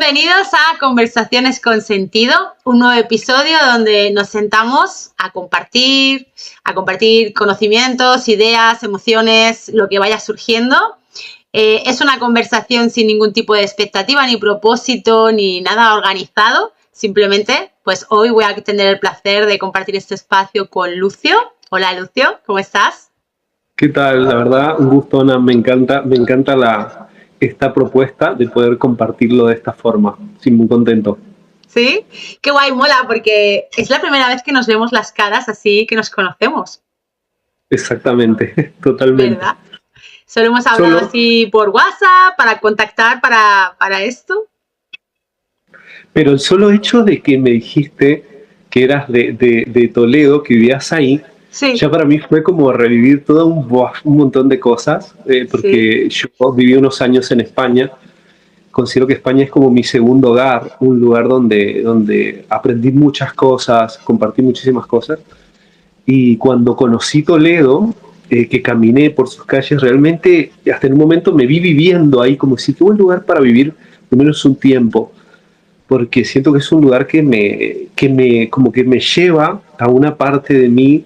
Bienvenidos a Conversaciones con Sentido, un nuevo episodio donde nos sentamos a compartir conocimientos, ideas, emociones, lo que vaya surgiendo. Es una conversación sin ningún tipo de expectativa, ni propósito, ni nada organizado. Simplemente, pues hoy voy a tener el placer de compartir este espacio con Lucio. Hola Lucio, ¿cómo estás? ¿Qué tal? La verdad, un gusto, Ana. Me encanta esta propuesta de poder compartirlo de esta forma. Sí, muy contento. ¿Sí? Qué guay, mola, porque es la primera vez que nos vemos las caras así, que nos conocemos, Exactamente, totalmente. ¿verdad? Solo hemos hablado Solo, así por WhatsApp, para contactar para esto. pero el solo hecho de que me dijiste que eras de Toledo, que vivías ahí, Sí, ya para mí fue como revivir todo un montón de cosas, sí, porque yo viví unos años en España. Considero que España es como mi segundo hogar, un lugar donde aprendí muchas cosas, compartí muchísimas cosas. Y cuando conocí Toledo, que caminé por sus calles, realmente hasta en un momento me vi viviendo ahí, como si tuve un lugar para vivir por lo menos un tiempo, porque siento que es un lugar como que me lleva a una parte de mí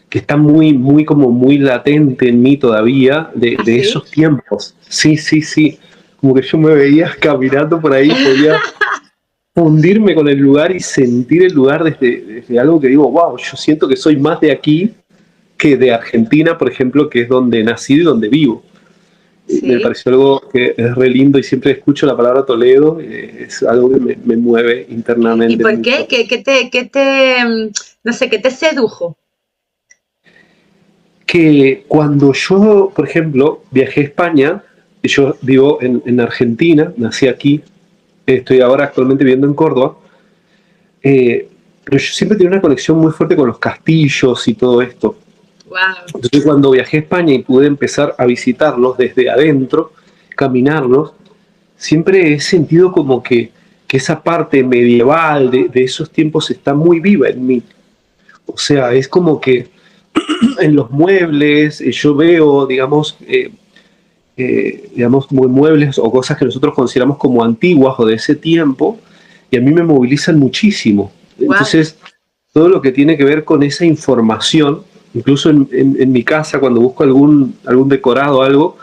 que está como muy latente en mí todavía, de así. esos tiempos. Sí, sí, sí. Como que yo me veía caminando por ahí, podía fundirme con el lugar y sentir el lugar desde algo que digo, wow, yo siento que soy más de aquí que de Argentina, por ejemplo, que es donde nací y donde vivo. Me Sí. pareció algo que es re lindo y siempre escucho la palabra Toledo, es algo que me mueve ¿Y internamente por qué? mucho. No sé, qué te sedujo? Que cuando yo, por ejemplo, viajé a España, yo vivo en Argentina, nací aquí, estoy ahora actualmente viviendo en Córdoba, pero yo siempre tenía una conexión muy fuerte con los castillos y todo esto. Wow. Entonces cuando viajé a España y pude empezar a visitarlos desde adentro, caminarlos, siempre he sentido como que esa parte medieval de esos tiempos está muy viva en mí. O sea, es como que en los muebles yo veo, digamos, como muebles o cosas que nosotros consideramos como antiguas o de ese tiempo, y a mí me movilizan muchísimo. Wow. Entonces, todo lo que tiene que ver con esa información, incluso en mi casa, cuando busco algún decorado o algo,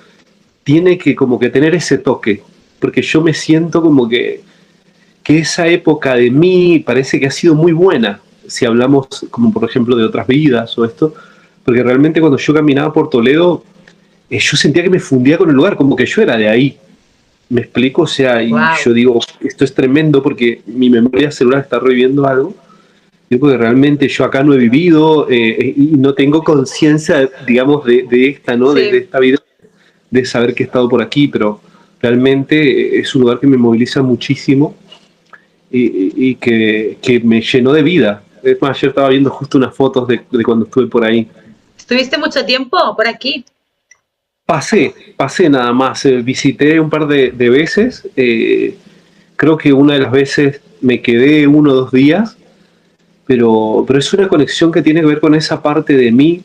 tiene que como que tener ese toque, porque yo me siento como que esa época de mí parece que ha sido muy buena, si hablamos como por ejemplo de otras vidas o esto, porque realmente cuando yo caminaba por Toledo, yo sentía que me fundía con el lugar, como que yo era de ahí. ¿Me explico? O sea, y Wow. yo digo, esto es tremendo porque mi memoria celular está reviviendo algo. Digo que realmente yo acá no he vivido y no tengo conciencia, digamos, de esta, ¿no? De Sí. esta vida, de saber que he estado por aquí, pero realmente es un lugar que me moviliza muchísimo y que me llenó de vida. Es más, ayer estaba viendo justo unas fotos de cuando estuve por ahí. ¿Estuviste mucho tiempo por aquí? Pasé nada más, visité un par de veces, creo que una de las veces me quedé 1 o 2 días, pero es una conexión que tiene que ver con esa parte de mí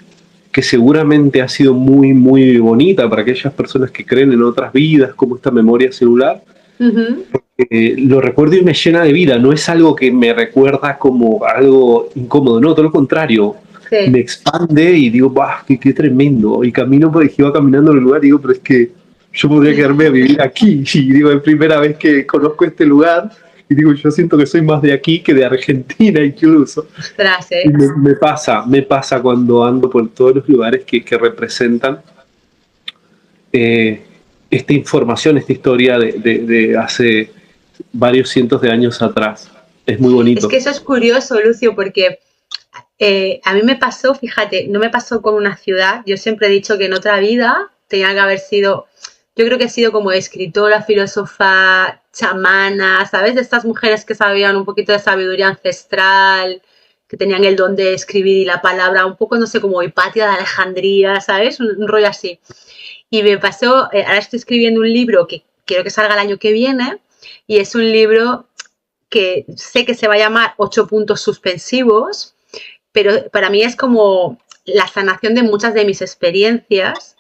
que seguramente ha sido muy, muy bonita para aquellas personas que creen en otras vidas, como esta memoria celular. Ujú. Lo recuerdo y me llena de vida, no es algo que me recuerda como algo incómodo, no, todo lo contrario, me Sí. expande y digo, ¡bah, qué tremendo! Y camino por iba caminando en el lugar y digo, pero es que yo podría quedarme a vivir aquí. Y digo, es primera vez que conozco este lugar y digo, yo siento que soy más de aquí que de Argentina incluso. Ostras, Y ¿eh? me pasa cuando ando por todos los lugares que representan eh, esta información, esta historia de hace varios cientos de años atrás. Es muy Es bonito. que eso es curioso, Lucio, porque a mí me pasó, fíjate, no me pasó con una ciudad. Yo siempre he dicho que en otra vida tenía que haber sido, yo creo que he sido como escritora, filósofa, chamana, ¿sabes? De estas mujeres que sabían un poquito de sabiduría ancestral, que tenían el don de escribir y la palabra, un poco, no sé, como Hipatia de Alejandría, ¿sabes? Un rollo así. Y me pasó, ahora estoy escribiendo un libro que quiero que salga el año que viene, y es un libro que sé que se va a llamar 8 puntos suspensivos, pero para mí es como la sanación de muchas de mis experiencias.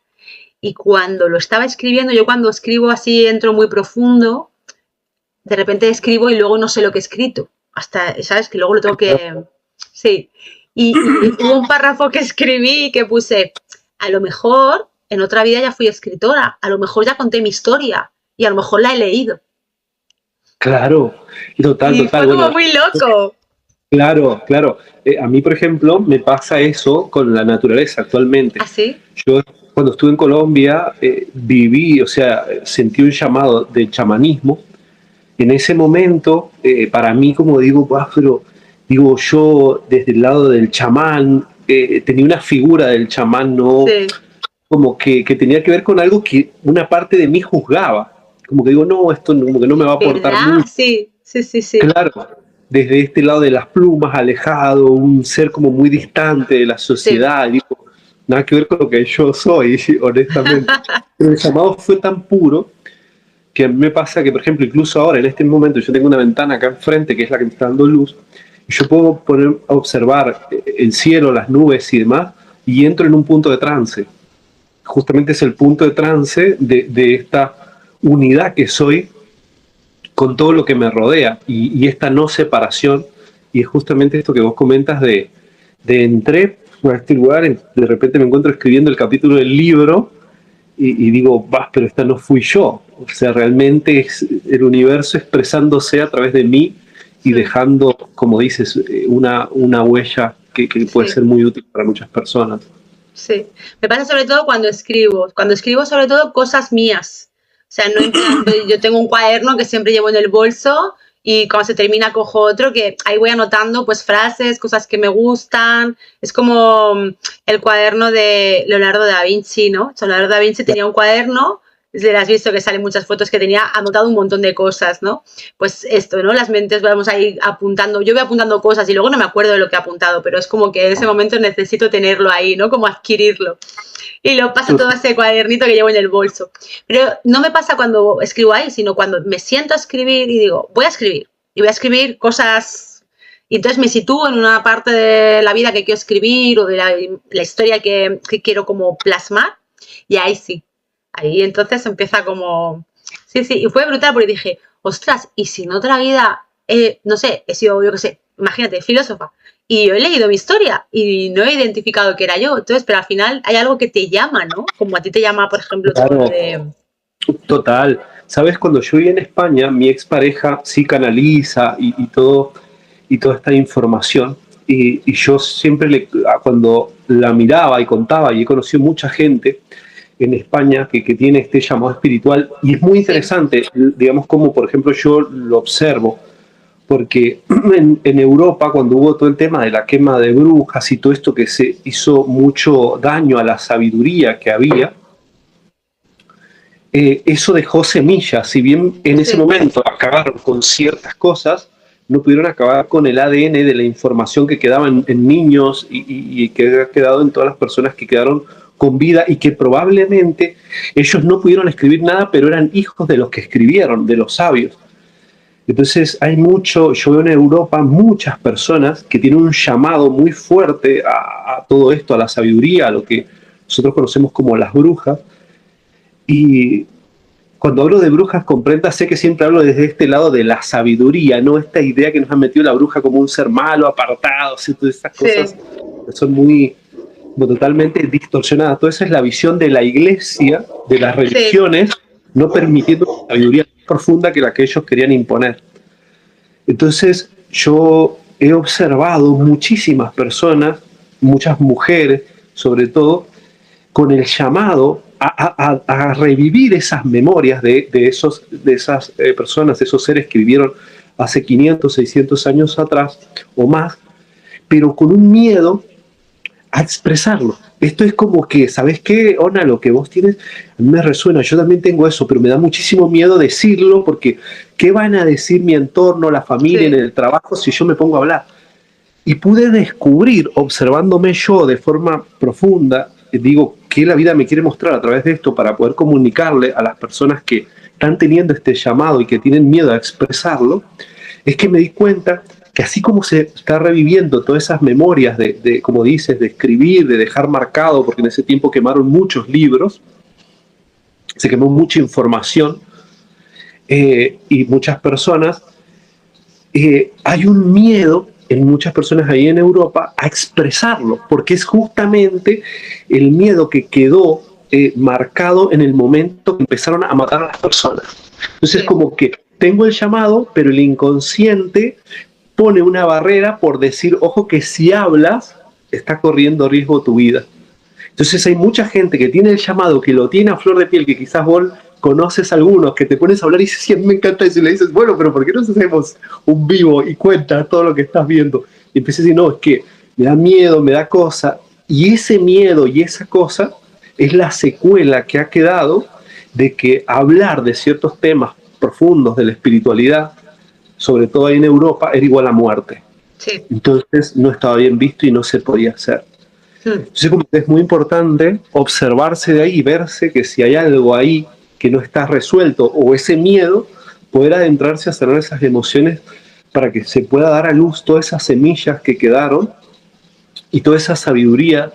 Y cuando lo estaba escribiendo, yo cuando escribo así entro muy profundo, de repente escribo y luego no sé lo que he escrito. Hasta, ¿sabes? Que luego lo tengo que... Sí. Y hubo un párrafo que escribí que puse, a lo mejor en otra vida ya fui escritora, a lo mejor ya conté mi historia y a lo mejor la he leído. Claro, total, Y total. fue como Bueno, muy loco. claro, claro. A mí, por ejemplo, me pasa eso con la naturaleza actualmente. ¿Así? Yo cuando estuve en Colombia viví, o sea, sentí un llamado de chamanismo. En ese momento, para mí, como digo, pero digo yo desde el lado del chamán, tenía una figura del chamán, no Sí. como que tenía que ver con algo que una parte de mí juzgaba. Como que digo, no, esto como que no me va a aportar ¿Verdad? mucho. Sí, sí, sí, sí. Claro, desde este lado de las plumas, alejado, un ser como muy distante de la Sí. sociedad, digo, nada que ver con lo que yo soy, honestamente. Pero el llamado fue tan puro que a mí me pasa que, por ejemplo, incluso ahora, en este momento, yo tengo una ventana acá enfrente que es la que me está dando luz, y yo puedo poner a observar el cielo, las nubes y demás, y entro en un punto de trance. Justamente es el punto de trance de esta unidad que soy con todo lo que me rodea y esta no separación. Y es justamente esto que vos comentas de entré a este lugar, de repente me encuentro escribiendo el capítulo del libro y digo, vas, pero esta no fui yo. O sea, realmente es el universo expresándose a través de mí y dejando, como dices, una huella que puede Sí. ser muy útil para muchas personas. Sí, me pasa sobre todo cuando escribo sobre todo cosas mías, o sea, no en plan, yo tengo un cuaderno que siempre llevo en el bolso y cuando se termina cojo otro que ahí voy anotando pues frases, cosas que me gustan, es como el cuaderno de Leonardo da Vinci, ¿no? O sea, Leonardo da Vinci tenía un cuaderno, si has visto que salen muchas fotos que tenía anotado un montón de cosas, ¿no? Pues esto, ¿no? Las mentes vamos ahí apuntando, yo voy apuntando cosas y luego no me acuerdo de lo que he apuntado, pero es como que en ese momento necesito tenerlo ahí, ¿no? Como adquirirlo. Y lo paso todo a ese cuadernito que llevo en el bolso. Pero no me pasa cuando escribo ahí, sino cuando me siento a escribir y digo, voy a escribir. Y voy a escribir cosas... Y entonces me sitúo en una parte de la vida que quiero escribir o de la historia que quiero como plasmar. Y ahí sí, ahí entonces empieza como... Sí, sí, y fue brutal porque dije, ostras, y si en otra vida, no sé, he sido, yo qué sé, imagínate, filósofa, y yo he leído mi historia y no he identificado que era yo, entonces, pero al final hay algo que te llama, ¿no? Como a ti te llama, por ejemplo, todo lo Claro, de... total. Sabes, cuando yo viví en España, mi expareja sí canaliza y toda esta información. Y yo siempre, cuando la miraba y contaba, y he conocido mucha gente en España que tiene este llamado espiritual, y es muy Sí, interesante, digamos, como por ejemplo yo lo observo, porque en Europa, cuando hubo todo el tema de la quema de brujas y todo esto que se hizo mucho daño a la sabiduría que había, eso dejó semillas. Si bien en ese sí, momento acabaron con ciertas cosas, no pudieron acabar con el ADN de la información que quedaba en niños y que ha quedado en todas las personas que quedaron con vida y que probablemente ellos no pudieron escribir nada, pero eran hijos de los que escribieron, de los sabios. Entonces hay mucho, yo veo en Europa muchas personas que tienen un llamado muy fuerte a todo esto, a la sabiduría, a lo que nosotros conocemos como las brujas, y cuando hablo de brujas, comprenda, sé que siempre hablo desde este lado de la sabiduría, no esta idea que nos ha metido la bruja como un ser malo, apartado, ¿sí? Todas estas cosas sí, que son muy, como totalmente distorsionadas. Toda esa es la visión de la iglesia, de las sí, religiones, no permitiendo una sabiduría más profunda que la que ellos querían imponer. Entonces, yo he observado muchísimas personas, muchas mujeres sobre todo, con el llamado a revivir esas memorias de esas personas, de esos seres que vivieron hace 500, 600 años atrás o más, pero con un miedo a expresarlo. Esto es como que, ¿sabes qué, Ona? Lo que vos tienes, a mí me resuena, yo también tengo eso, pero me da muchísimo miedo decirlo porque ¿qué van a decir mi entorno, la familia, en sí, el trabajo si yo me pongo a hablar? Y pude descubrir, observándome yo de forma profunda, digo, que la vida me quiere mostrar a través de esto para poder comunicarle a las personas que están teniendo este llamado y que tienen miedo a expresarlo, es que me di cuenta que así como se está reviviendo todas esas memorias como dices, de escribir, de dejar marcado, porque en ese tiempo quemaron muchos libros, se quemó mucha información, y muchas personas, hay un miedo en muchas personas ahí en Europa a expresarlo, porque es justamente el miedo que quedó marcado en el momento que empezaron a matar a las personas. Entonces, Sí, como que tengo el llamado, pero el inconsciente pone una barrera por decir, ojo, que si hablas, está corriendo riesgo tu vida. Entonces hay mucha gente que tiene el llamado, que lo tiene a flor de piel, que quizás vos conoces algunos, que te pones a hablar y dices, sí, a mí me encanta eso, y le dices, bueno, pero ¿por qué no hacemos un vivo y cuenta todo lo que estás viendo? Y empiezas a decir, no, es que me da miedo, me da cosa, y ese miedo y esa cosa es la secuela que ha quedado de que hablar de ciertos temas profundos de la espiritualidad, sobre todo ahí en Europa, era igual a muerte. sí. Entonces no estaba bien visto y no se podía hacer. Mm. Entonces como que es muy importante observarse de ahí y verse que si hay algo ahí que no está resuelto o ese miedo, poder adentrarse a sanar esas emociones para que se pueda dar a luz todas esas semillas que quedaron y toda esa sabiduría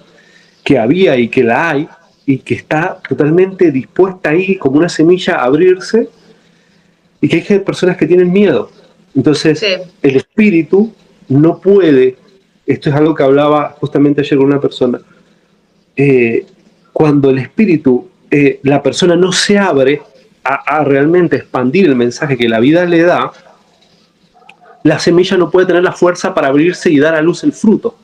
que había y que la hay y que está totalmente dispuesta ahí como una semilla a abrirse y que hay personas que tienen miedo. Entonces Sí, el espíritu no puede, esto es algo que hablaba justamente ayer con una persona, eh, cuando el espíritu, la persona no se abre a realmente expandir el mensaje que la vida le da, la semilla no puede tener la fuerza para abrirse y dar a luz el fruto.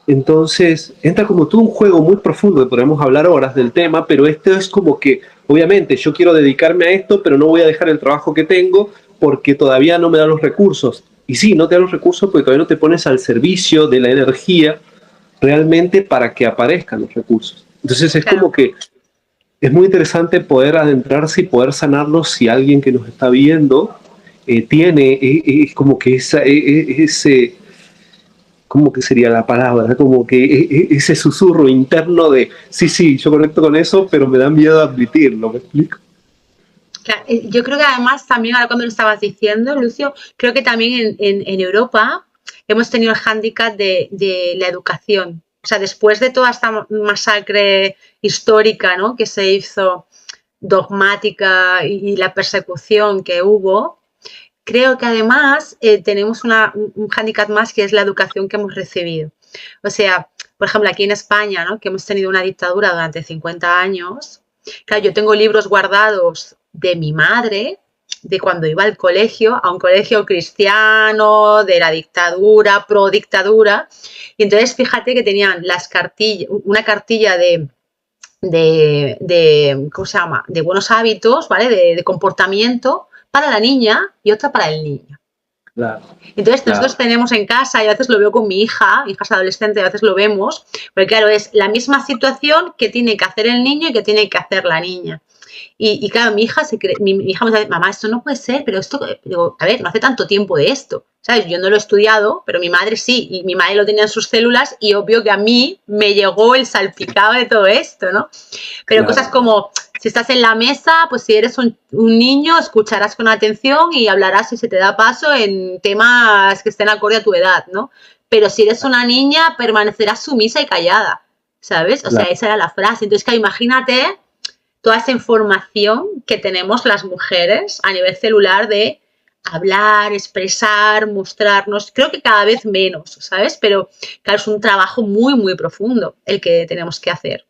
Entonces entra como todo un juego muy profundo, que podemos hablar horas del tema, pero esto es como que, obviamente, yo quiero dedicarme a esto, pero no voy a dejar el trabajo que tengo porque todavía no me dan los recursos. Y sí, no te dan los recursos porque todavía no te pones al servicio de la energía realmente para que aparezcan los recursos. Entonces es claro. como que es muy interesante poder adentrarse y poder sanarlo si alguien que nos está viendo tiene como que ese, ¿cómo que sería la palabra? Como que ese susurro interno de, sí, sí, yo conecto con eso, pero me da miedo admitirlo, ¿me explico? Claro, yo creo que además también, ahora cuando lo estabas diciendo, Lucio, creo que también en Europa hemos tenido el hándicap de la educación. O sea, después de toda esta masacre histórica, ¿no?, que se hizo, dogmática, y la persecución que hubo, creo que además tenemos un hándicap más, que es la educación que hemos recibido. O sea, por ejemplo, aquí en España, ¿no?, que hemos tenido una dictadura durante 50 años, claro, yo tengo libros guardados de mi madre, de cuando iba al colegio, a un colegio cristiano, de la dictadura, pro dictadura, y entonces fíjate que tenían las cartillas, una cartilla ¿cómo se llama?, de buenos hábitos, ¿vale?, de comportamiento para la niña y otra para el niño. Claro, Entonces nosotros claro, tenemos en casa, y a veces lo veo con mi hija es adolescente, a veces lo vemos, porque claro, es la misma situación que tiene que hacer el niño y que tiene que hacer la niña. Y claro, mi hija me dice, mamá, esto no puede ser, pero esto, digo, a ver, no hace tanto tiempo de esto, ¿sabes? Yo no lo he estudiado, pero mi madre sí, y mi madre lo tenía en sus células, y obvio que a mí me llegó el salpicado de todo esto, ¿no? Pero cosas claro, como, si estás en la mesa, pues si eres un niño, escucharás con atención y hablarás, si se te da paso, en temas que estén acorde a tu edad, ¿no? Pero si eres una niña, permanecerás sumisa y callada, ¿sabes? O sea, claro. esa era la frase. Entonces, claro, imagínate toda esa información que tenemos las mujeres a nivel celular de hablar, expresar, mostrarnos. Creo que cada vez menos, ¿sabes? Pero claro, es un trabajo muy, muy profundo el que tenemos que hacer.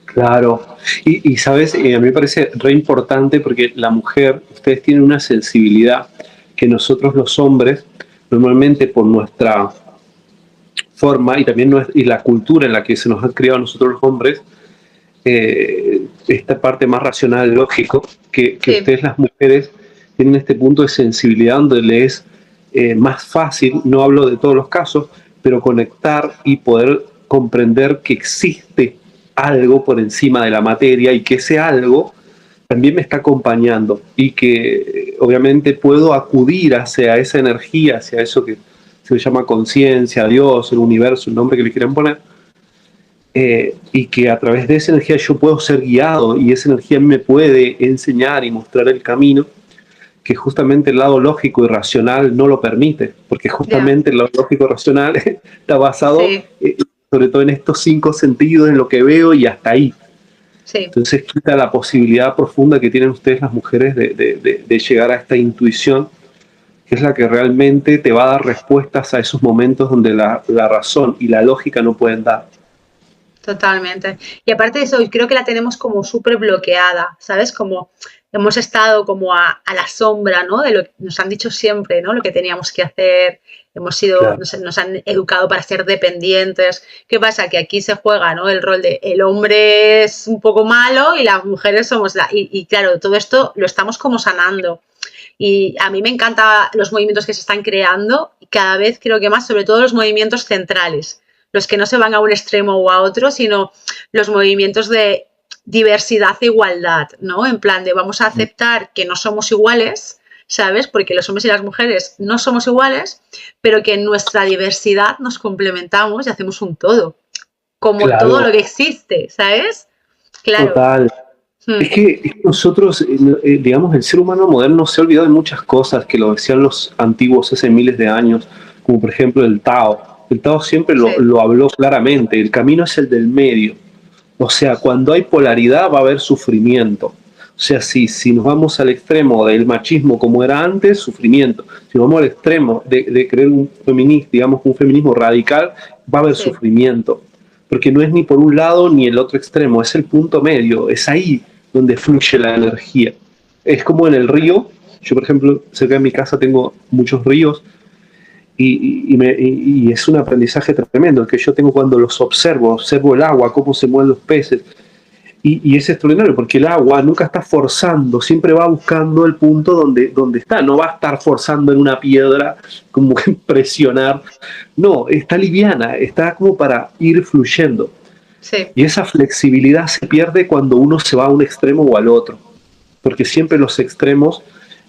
Claro, y sabes, a mí me parece re importante porque la mujer, ustedes tienen una sensibilidad que nosotros los hombres, normalmente por nuestra forma y también y la cultura en la que se nos ha criado a nosotros los hombres, esta parte más racional, lógico, que Sí, ustedes las mujeres tienen este punto de sensibilidad donde les es más fácil, no hablo de todos los casos, pero conectar y poder comprender que existe algo por encima de la materia y que ese algo también me está acompañando y que obviamente puedo acudir hacia esa energía, hacia eso que se llama conciencia, Dios, el universo, el nombre que le quieran poner, y que a través de esa energía yo puedo ser guiado y esa energía me puede enseñar y mostrar el camino que justamente el lado lógico y racional no lo permite, porque ya, justamente el lado lógico y racional está basado sí, sobre todo en estos cinco sentidos, en lo que veo y hasta ahí. sí. Entonces quita la posibilidad profunda que tienen ustedes las mujeres de llegar a esta intuición, que es la que realmente te va a dar respuestas a esos momentos donde la razón y la lógica no pueden dar. Totalmente. Y aparte de eso, creo que la tenemos como súper bloqueada, ¿sabes? Como hemos estado como a la sombra, ¿no? De lo que nos han dicho siempre, ¿no? Lo que teníamos que hacer. Hemos sido, Claro, nos han educado para ser dependientes. ¿Qué pasa? Que aquí se juega, ¿no? El rol de el hombre es un poco malo y las mujeres somos la... Y claro, todo esto lo estamos como sanando. Y a mí me encantan los movimientos que se están creando y cada vez creo que más, sobre todo los movimientos centrales, los que no se van a un extremo o a otro, sino los movimientos de diversidad e igualdad, ¿no? En plan de vamos a aceptar que no somos iguales, ¿sabes? Porque los hombres y las mujeres no somos iguales, pero que en nuestra diversidad nos complementamos y hacemos un todo, como todo claro, lo que existe, ¿sabes? Claro. total. Hmm. Es que nosotros, digamos, el ser humano moderno se ha olvidado de muchas cosas que lo decían los antiguos hace miles de años, como por ejemplo el Tao. El Tao siempre Sí, lo habló claramente, el camino es el del medio. O sea, cuando hay polaridad va a haber sufrimiento. O sea, si nos vamos al extremo del machismo como era antes, sufrimiento. Si nos vamos al extremo de creer un feminismo, digamos, un feminismo radical, va a haber sí, sufrimiento. Porque no es ni por un lado ni el otro extremo, es el punto medio, es ahí donde fluye la energía. Es como en el río. Yo, por ejemplo, cerca de mi casa tengo muchos ríos y es un aprendizaje tremendo el que yo tengo cuando los observo, observo el agua, cómo se mueven los peces. Y es extraordinario porque el agua nunca está forzando, siempre va buscando el punto donde está, no va a estar forzando en una piedra, como que presionar. No, está liviana, está como para ir fluyendo. sí, Y esa flexibilidad se pierde cuando uno se va a un extremo o al otro, porque siempre en los extremos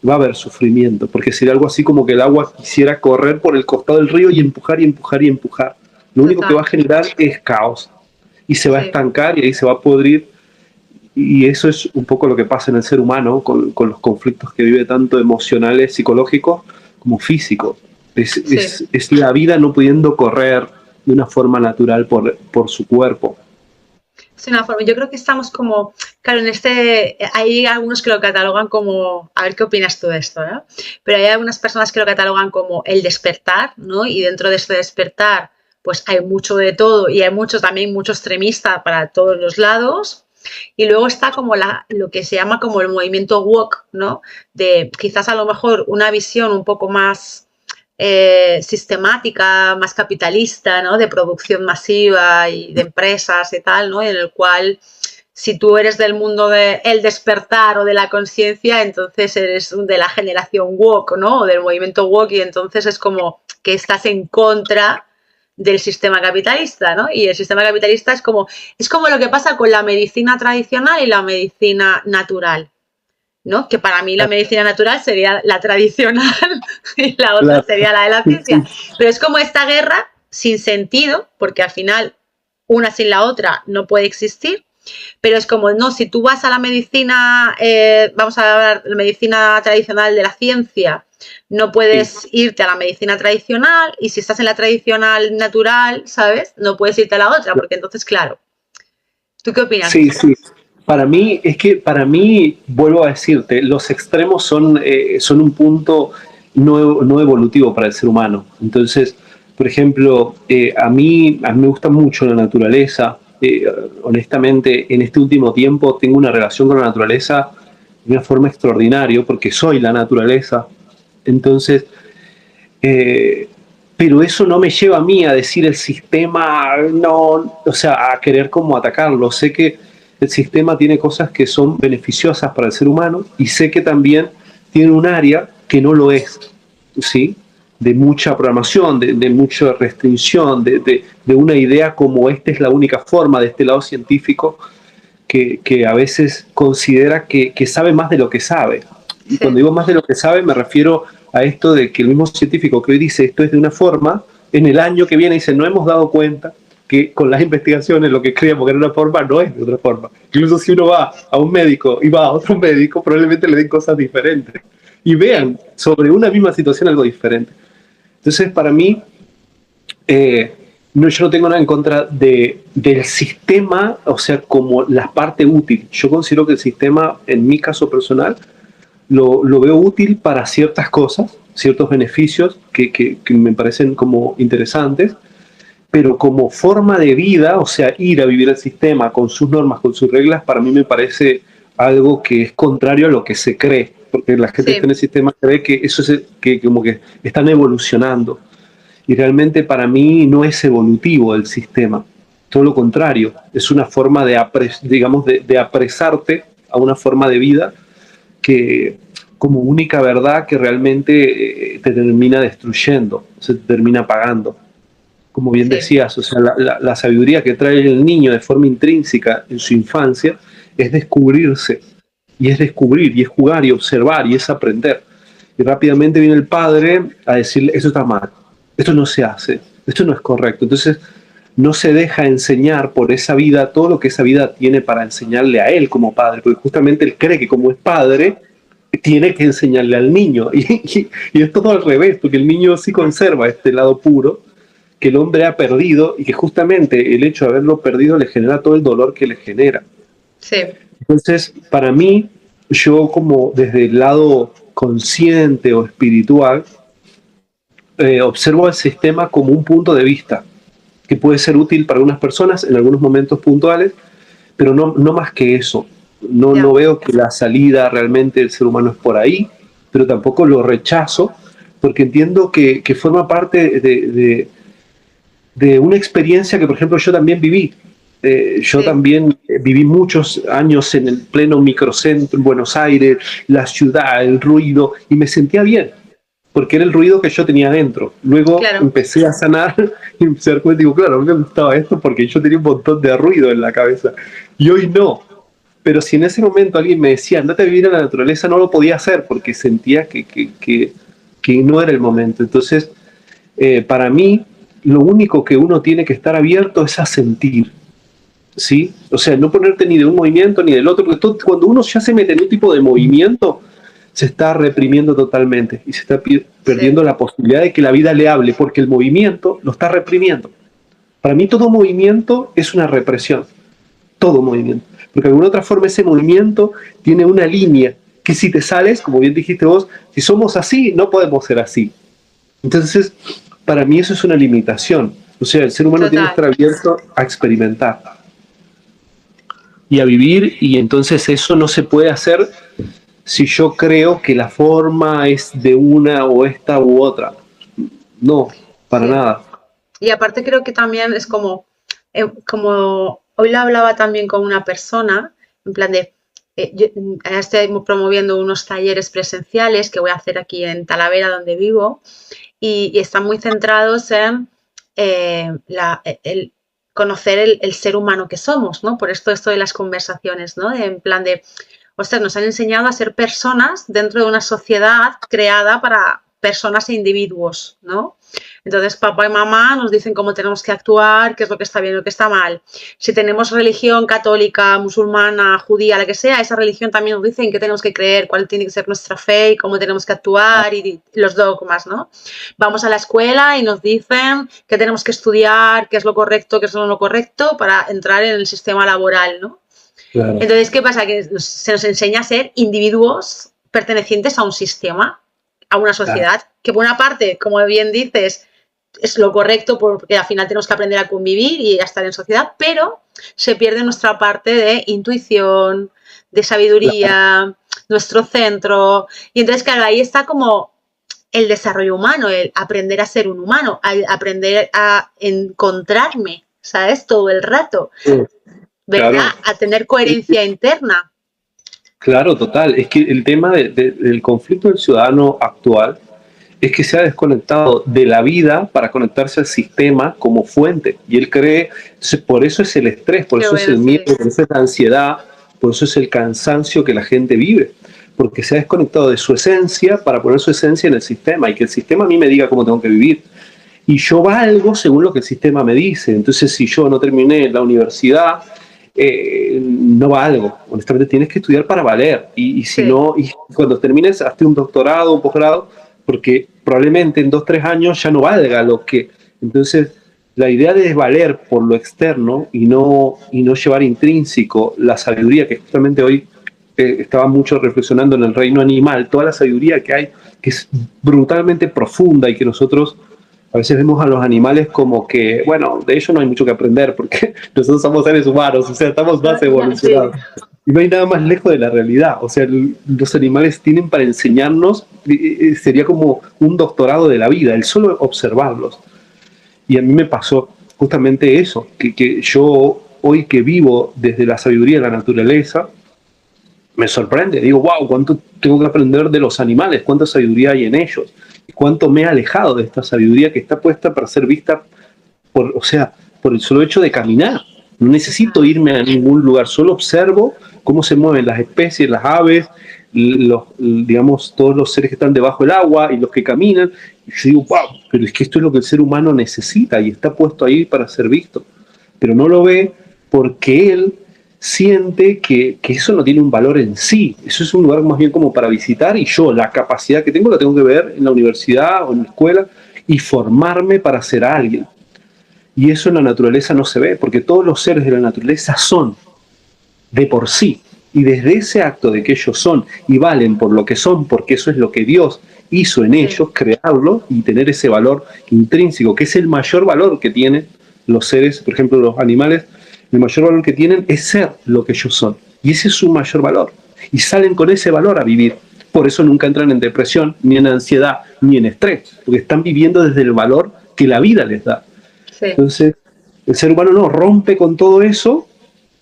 va a haber sufrimiento, porque sería algo así como que el agua quisiera correr por el costado del río y empujar y empujar y empujar. Lo único que va a total, generar es caos y se va a sí. estancar y ahí se va a podrir. Y eso es un poco lo que pasa en el ser humano con los conflictos que vive tanto emocionales, psicológicos como físicos. Sí, Es la vida no pudiendo correr de una forma natural por su cuerpo. es una forma. Yo creo que estamos como, claro, hay algunos que lo catalogan como, a ver qué opinas tú de esto, ¿no? Pero hay algunas personas que lo catalogan como el despertar, ¿no? Y dentro de este despertar, pues hay mucho de todo y hay también mucho extremista para todos los lados. Y luego está como lo que se llama como el movimiento woke, ¿no? De quizás a lo mejor una visión un poco más sistemática, más capitalista, ¿no? De producción masiva y de empresas y tal, ¿no? En el cual si tú eres del mundo del despertar o de la conciencia, entonces eres de la generación woke, ¿no? O del movimiento woke y entonces es como que estás en contra del sistema capitalista, ¿no? Y el sistema capitalista es como lo que pasa con la medicina tradicional y la medicina natural, ¿no? Que para mí la medicina natural sería la tradicional y la otra Claro. sería la de la Sí, ciencia. Pero es como esta guerra sin sentido, porque al final una sin la otra no puede existir, pero es como, no, si tú vas a la medicina, vamos a hablar de la medicina tradicional de la ciencia, no sí, puedes irte a la medicina tradicional y si estás en la tradicional natural, ¿sabes? No puedes irte a la otra, porque entonces, claro, ¿tú qué opinas de sí, esto? sí. Para mí, es que para mí, vuelvo a decirte, los extremos son un punto no evolutivo para el ser humano. Entonces, por ejemplo, a mí me gusta mucho la naturaleza. Honestamente, en este último tiempo tengo una relación con la naturaleza de una forma extraordinaria porque soy la naturaleza. Entonces, eh, pero eso no me lleva a mí a decir el sistema, no, o sea, a querer como atacarlo. Sé que el sistema tiene cosas que son beneficiosas para el ser humano y sé que también tiene un área que no lo es, ¿sí? De mucha programación, de mucha restricción, de una idea como esta es la única forma de este lado científico que a veces considera que sabe más de lo que sabe. Y Sí, cuando digo más de lo que sabe, me refiero a esto de que el mismo científico que hoy dice esto es de una forma, en el año que viene dice, no hemos dado cuenta que con las investigaciones lo que creíamos que era una forma no es de otra forma. Incluso si uno va a un médico y va a otro médico, probablemente le den cosas diferentes. Y sí, vean sobre una misma situación algo diferente. Entonces, para mí, eh, no, yo no tengo nada en contra del sistema, o sea, como la parte útil. Yo considero que el sistema, en mi caso personal, lo veo útil para ciertas cosas, ciertos beneficios que me parecen como interesantes, pero como forma de vida, o sea, ir a vivir el sistema con sus normas, con sus reglas, para mí me parece algo que es contrario a lo que se cree, porque la gente que está en Sí, el sistema cree que eso es que como que están evolucionando. Y realmente para mí no es evolutivo el sistema, todo lo contrario, es una forma digamos, de apresarte a una forma de vida que como única verdad que realmente te termina destruyendo, se te termina pagando. Como bien sí, decías, o sea, la sabiduría que trae el niño de forma intrínseca en su infancia es descubrirse, y es descubrir, y es jugar, y observar, y es aprender. Y rápidamente viene el padre a decirle, eso está mal, esto no se hace, esto no es correcto. Entonces, no se deja enseñar por esa vida todo lo que esa vida tiene para enseñarle a él como padre, porque justamente él cree que como es padre, tiene que enseñarle al niño. Y es todo al revés, porque el niño sí conserva este lado puro que el hombre ha perdido y que justamente el hecho de haberlo perdido le genera todo el dolor que le genera. sí, Entonces, para mí, yo como desde el lado consciente o espiritual, observo el sistema como un punto de vista que puede ser útil para algunas personas en algunos momentos puntuales, pero no más que eso. No ya, veo que la salida realmente del ser humano es por ahí, pero tampoco lo rechazo, porque entiendo que forma parte de una experiencia que, por ejemplo, yo también viví. Yo sí, también viví muchos años en el pleno microcentro, en Buenos Aires, la ciudad, el ruido, y me sentía bien, porque era el ruido que yo tenía dentro. Luego claro, empecé a sanar y empecé a dar cuenta y digo, claro, a mí me gustaba esto porque yo tenía un montón de ruido en la cabeza. Y hoy no. Pero si en ese momento alguien me decía, andate a vivir en la naturaleza, no lo podía hacer porque sentía que no era el momento. Entonces, para mí, lo único que uno tiene que estar abierto es a sentir, ¿sí? O sea, no ponerte ni de un movimiento ni del otro, porque cuando uno ya se mete en un tipo de movimiento, se está reprimiendo totalmente y se está sí, perdiendo la posibilidad de que la vida le hable, porque el movimiento lo está reprimiendo. Para mí todo movimiento es una represión, todo movimiento, porque de alguna otra forma ese movimiento tiene una línea que si te sales, como bien dijiste vos, si somos así, no podemos ser así. Entonces, para mí eso es una limitación. O sea, el ser humano tiene que total. estar abierto a experimentar y a vivir, y entonces eso no se puede hacer si yo creo que la forma es de una o esta u otra. No, para Sí. nada. Y aparte creo que también es como hoy lo hablaba también con una persona, en plan de, yo ahora estoy promoviendo unos talleres presenciales que voy a hacer aquí en Talavera, donde vivo, y están muy centrados en el conocer el ser humano que somos, ¿no? Por esto de las conversaciones, ¿no? En plan de, ostras, nos han enseñado a ser personas dentro de una sociedad creada para personas e individuos, ¿no? Entonces, papá y mamá nos dicen cómo tenemos que actuar, qué es lo que está bien y lo que está mal. Si tenemos religión católica, musulmana, judía, la que sea, esa religión también nos dice en qué tenemos que creer, cuál tiene que ser nuestra fe y cómo tenemos que actuar y los dogmas, ¿no? Vamos a la escuela y nos dicen que tenemos que estudiar, qué es lo correcto, qué es lo no correcto para entrar en el sistema laboral, ¿no? Claro. Entonces, ¿qué pasa? Que se nos enseña a ser individuos pertenecientes a un sistema, a una Claro. sociedad, que por una parte, como bien dices, es lo correcto porque al final tenemos que aprender a convivir y a estar en sociedad, pero se pierde nuestra parte de intuición, de Claro. sabiduría, nuestro centro. Y entonces, claro, ahí está como el desarrollo humano, el aprender a ser un humano, el aprender a encontrarme, ¿sabes? Todo el rato, Sí. ¿verdad? Claro. A tener coherencia interna. Claro, total. Es que el tema del conflicto del ciudadano actual es que se ha desconectado de la vida para conectarse al sistema como fuente. Y él cree, entonces por eso es el estrés, por Qué eso es bueno, el miedo, sí. por eso es la ansiedad, por eso es el cansancio que la gente vive. Porque se ha desconectado de su esencia para poner su esencia en el sistema y que el sistema a mí me diga cómo tengo que vivir. Y yo valgo según lo que el sistema me dice. Entonces, si yo no terminé la universidad, no valgo. Honestamente, tienes que estudiar para valer. Y si Sí, no, y cuando termines, hazte un doctorado, un posgrado, porque probablemente en 2, 3 años ya no valga lo que. Entonces, la idea de desvaler por lo externo y no llevar intrínseco la sabiduría, que justamente hoy estaba mucho reflexionando en el reino animal, toda la sabiduría que hay, que es brutalmente profunda y que nosotros a veces vemos a los animales como que, bueno, de ellos no hay mucho que aprender porque nosotros somos seres humanos, o sea, estamos más evolucionados. Sí. Y no hay nada más lejos de la realidad. O sea, los animales tienen para enseñarnos, sería como un doctorado de la vida, el solo observarlos. Y a mí me pasó justamente eso, que yo hoy que vivo desde la sabiduría de la naturaleza, me sorprende. Digo, wow, cuánto tengo que aprender de los animales, cuánta sabiduría hay en ellos, y cuánto me he alejado de esta sabiduría que está puesta para ser vista por, o sea, por el solo hecho de caminar. No necesito irme a ningún lugar, solo observo cómo se mueven las especies, las aves, digamos, todos los seres que están debajo del agua y los que caminan. Y yo digo, wow, pero es que esto es lo que el ser humano necesita y está puesto ahí para ser visto. Pero no lo ve porque él siente que eso no tiene un valor en sí. Eso es un lugar más bien como para visitar y yo la capacidad que tengo la tengo que ver en la universidad o en la escuela y formarme para ser alguien. Y eso en la naturaleza no se ve, porque todos los seres de la naturaleza son de por sí. Y desde ese acto de que ellos son y valen por lo que son, porque eso es lo que Dios hizo en ellos, crearlo y tener ese valor intrínseco, que es el mayor valor que tienen los seres, por ejemplo, los animales, el mayor valor que tienen es ser lo que ellos son. Y ese es su mayor valor. Y salen con ese valor a vivir. Por eso nunca entran en depresión, ni en ansiedad, ni en estrés, porque están viviendo desde el valor que la vida les da. Sí. Entonces, el ser humano no rompe con todo eso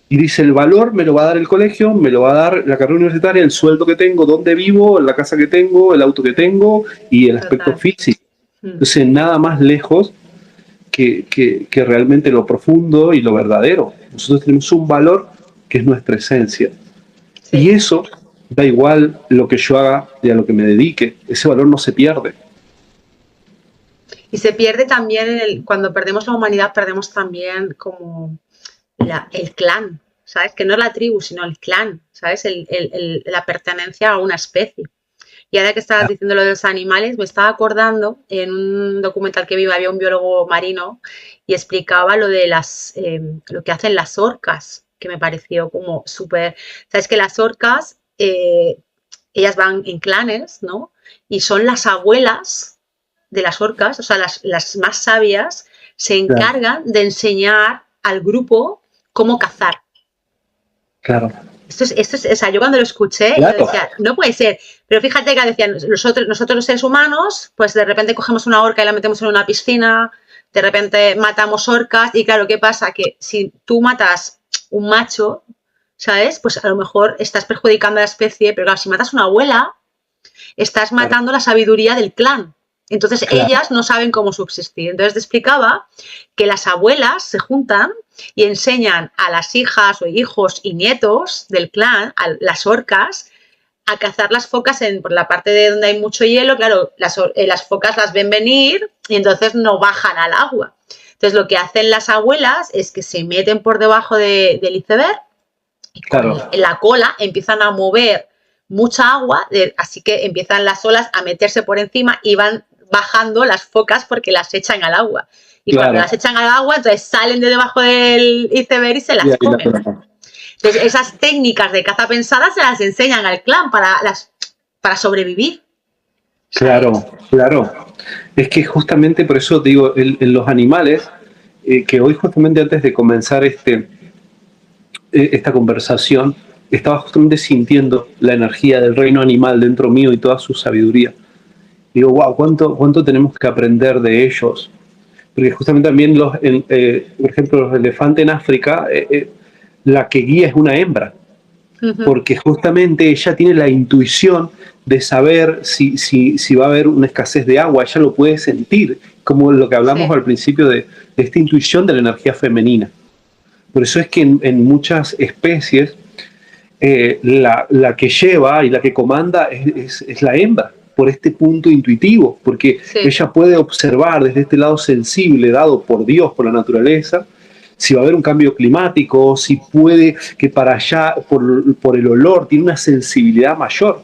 y dice, el valor me lo va a dar el colegio, me lo va a dar la carrera universitaria, el sueldo que tengo, dónde vivo, la casa que tengo, el auto que tengo y el aspecto físico. Entonces, nada más lejos que realmente lo profundo y lo verdadero. Nosotros tenemos un valor que es nuestra esencia. Sí. Y eso, da igual lo que yo haga y a lo que me dedique, ese valor no se pierde. Y se pierde también, cuando perdemos la humanidad, perdemos también como el clan, ¿sabes? Que no es la tribu, sino el clan, ¿sabes? La pertenencia a una especie. Y ahora que estabas diciendo lo de los animales, me estaba acordando en un documental que vi, había un biólogo marino y explicaba lo de lo que hacen las orcas, que me pareció como súper... ¿Sabes? Que las orcas, ellas van en clanes, ¿no? Y son las abuelas de las orcas, o sea, las más sabias, se encargan de enseñar al grupo cómo cazar. Claro. Esto es, o sea, yo cuando lo escuché, yo decía, no puede ser. Pero fíjate que decían, nosotros los seres humanos, pues de repente cogemos una orca y la metemos en una piscina, de repente matamos orcas, y claro, ¿qué pasa? Que si tú matas un macho, ¿sabes? Pues a lo mejor estás perjudicando a la especie, pero claro, si matas una abuela, estás matando la sabiduría del clan. Entonces, ellas no saben cómo subsistir. Entonces, te explicaba que las abuelas se juntan y enseñan a las hijas o hijos y nietos del clan, a las orcas, a cazar las focas por la parte de donde hay mucho hielo. Claro, las focas las ven venir y entonces no bajan al agua. Entonces, lo que hacen las abuelas es que se meten por debajo del iceberg y con la cola empiezan a mover mucha agua, así que empiezan las olas a meterse por encima y van bajando las focas porque las echan al agua. Y cuando las echan al agua, entonces salen de debajo del iceberg y se las comen. Entonces, esas técnicas de caza pensadas se las enseñan al clan para sobrevivir. Claro, claro. Es que justamente por eso digo, en los animales, que hoy justamente antes de comenzar esta conversación, estaba justamente sintiendo la energía del reino animal dentro mío y toda su sabiduría. Digo, wow, ¿cuánto tenemos que aprender de ellos? Porque justamente también, por ejemplo, los elefantes en África, la que guía es una hembra. Porque justamente ella tiene la intuición de saber si va a haber una escasez de agua, ella lo puede sentir, como lo que hablamos al principio de esta intuición de la energía femenina. Por eso es que en muchas especies la que lleva y la que comanda es la hembra, por este punto intuitivo, porque ella puede observar desde este lado sensible dado por Dios, por la naturaleza, si va a haber un cambio climático, si puede que para allá, por el olor, tiene una sensibilidad mayor.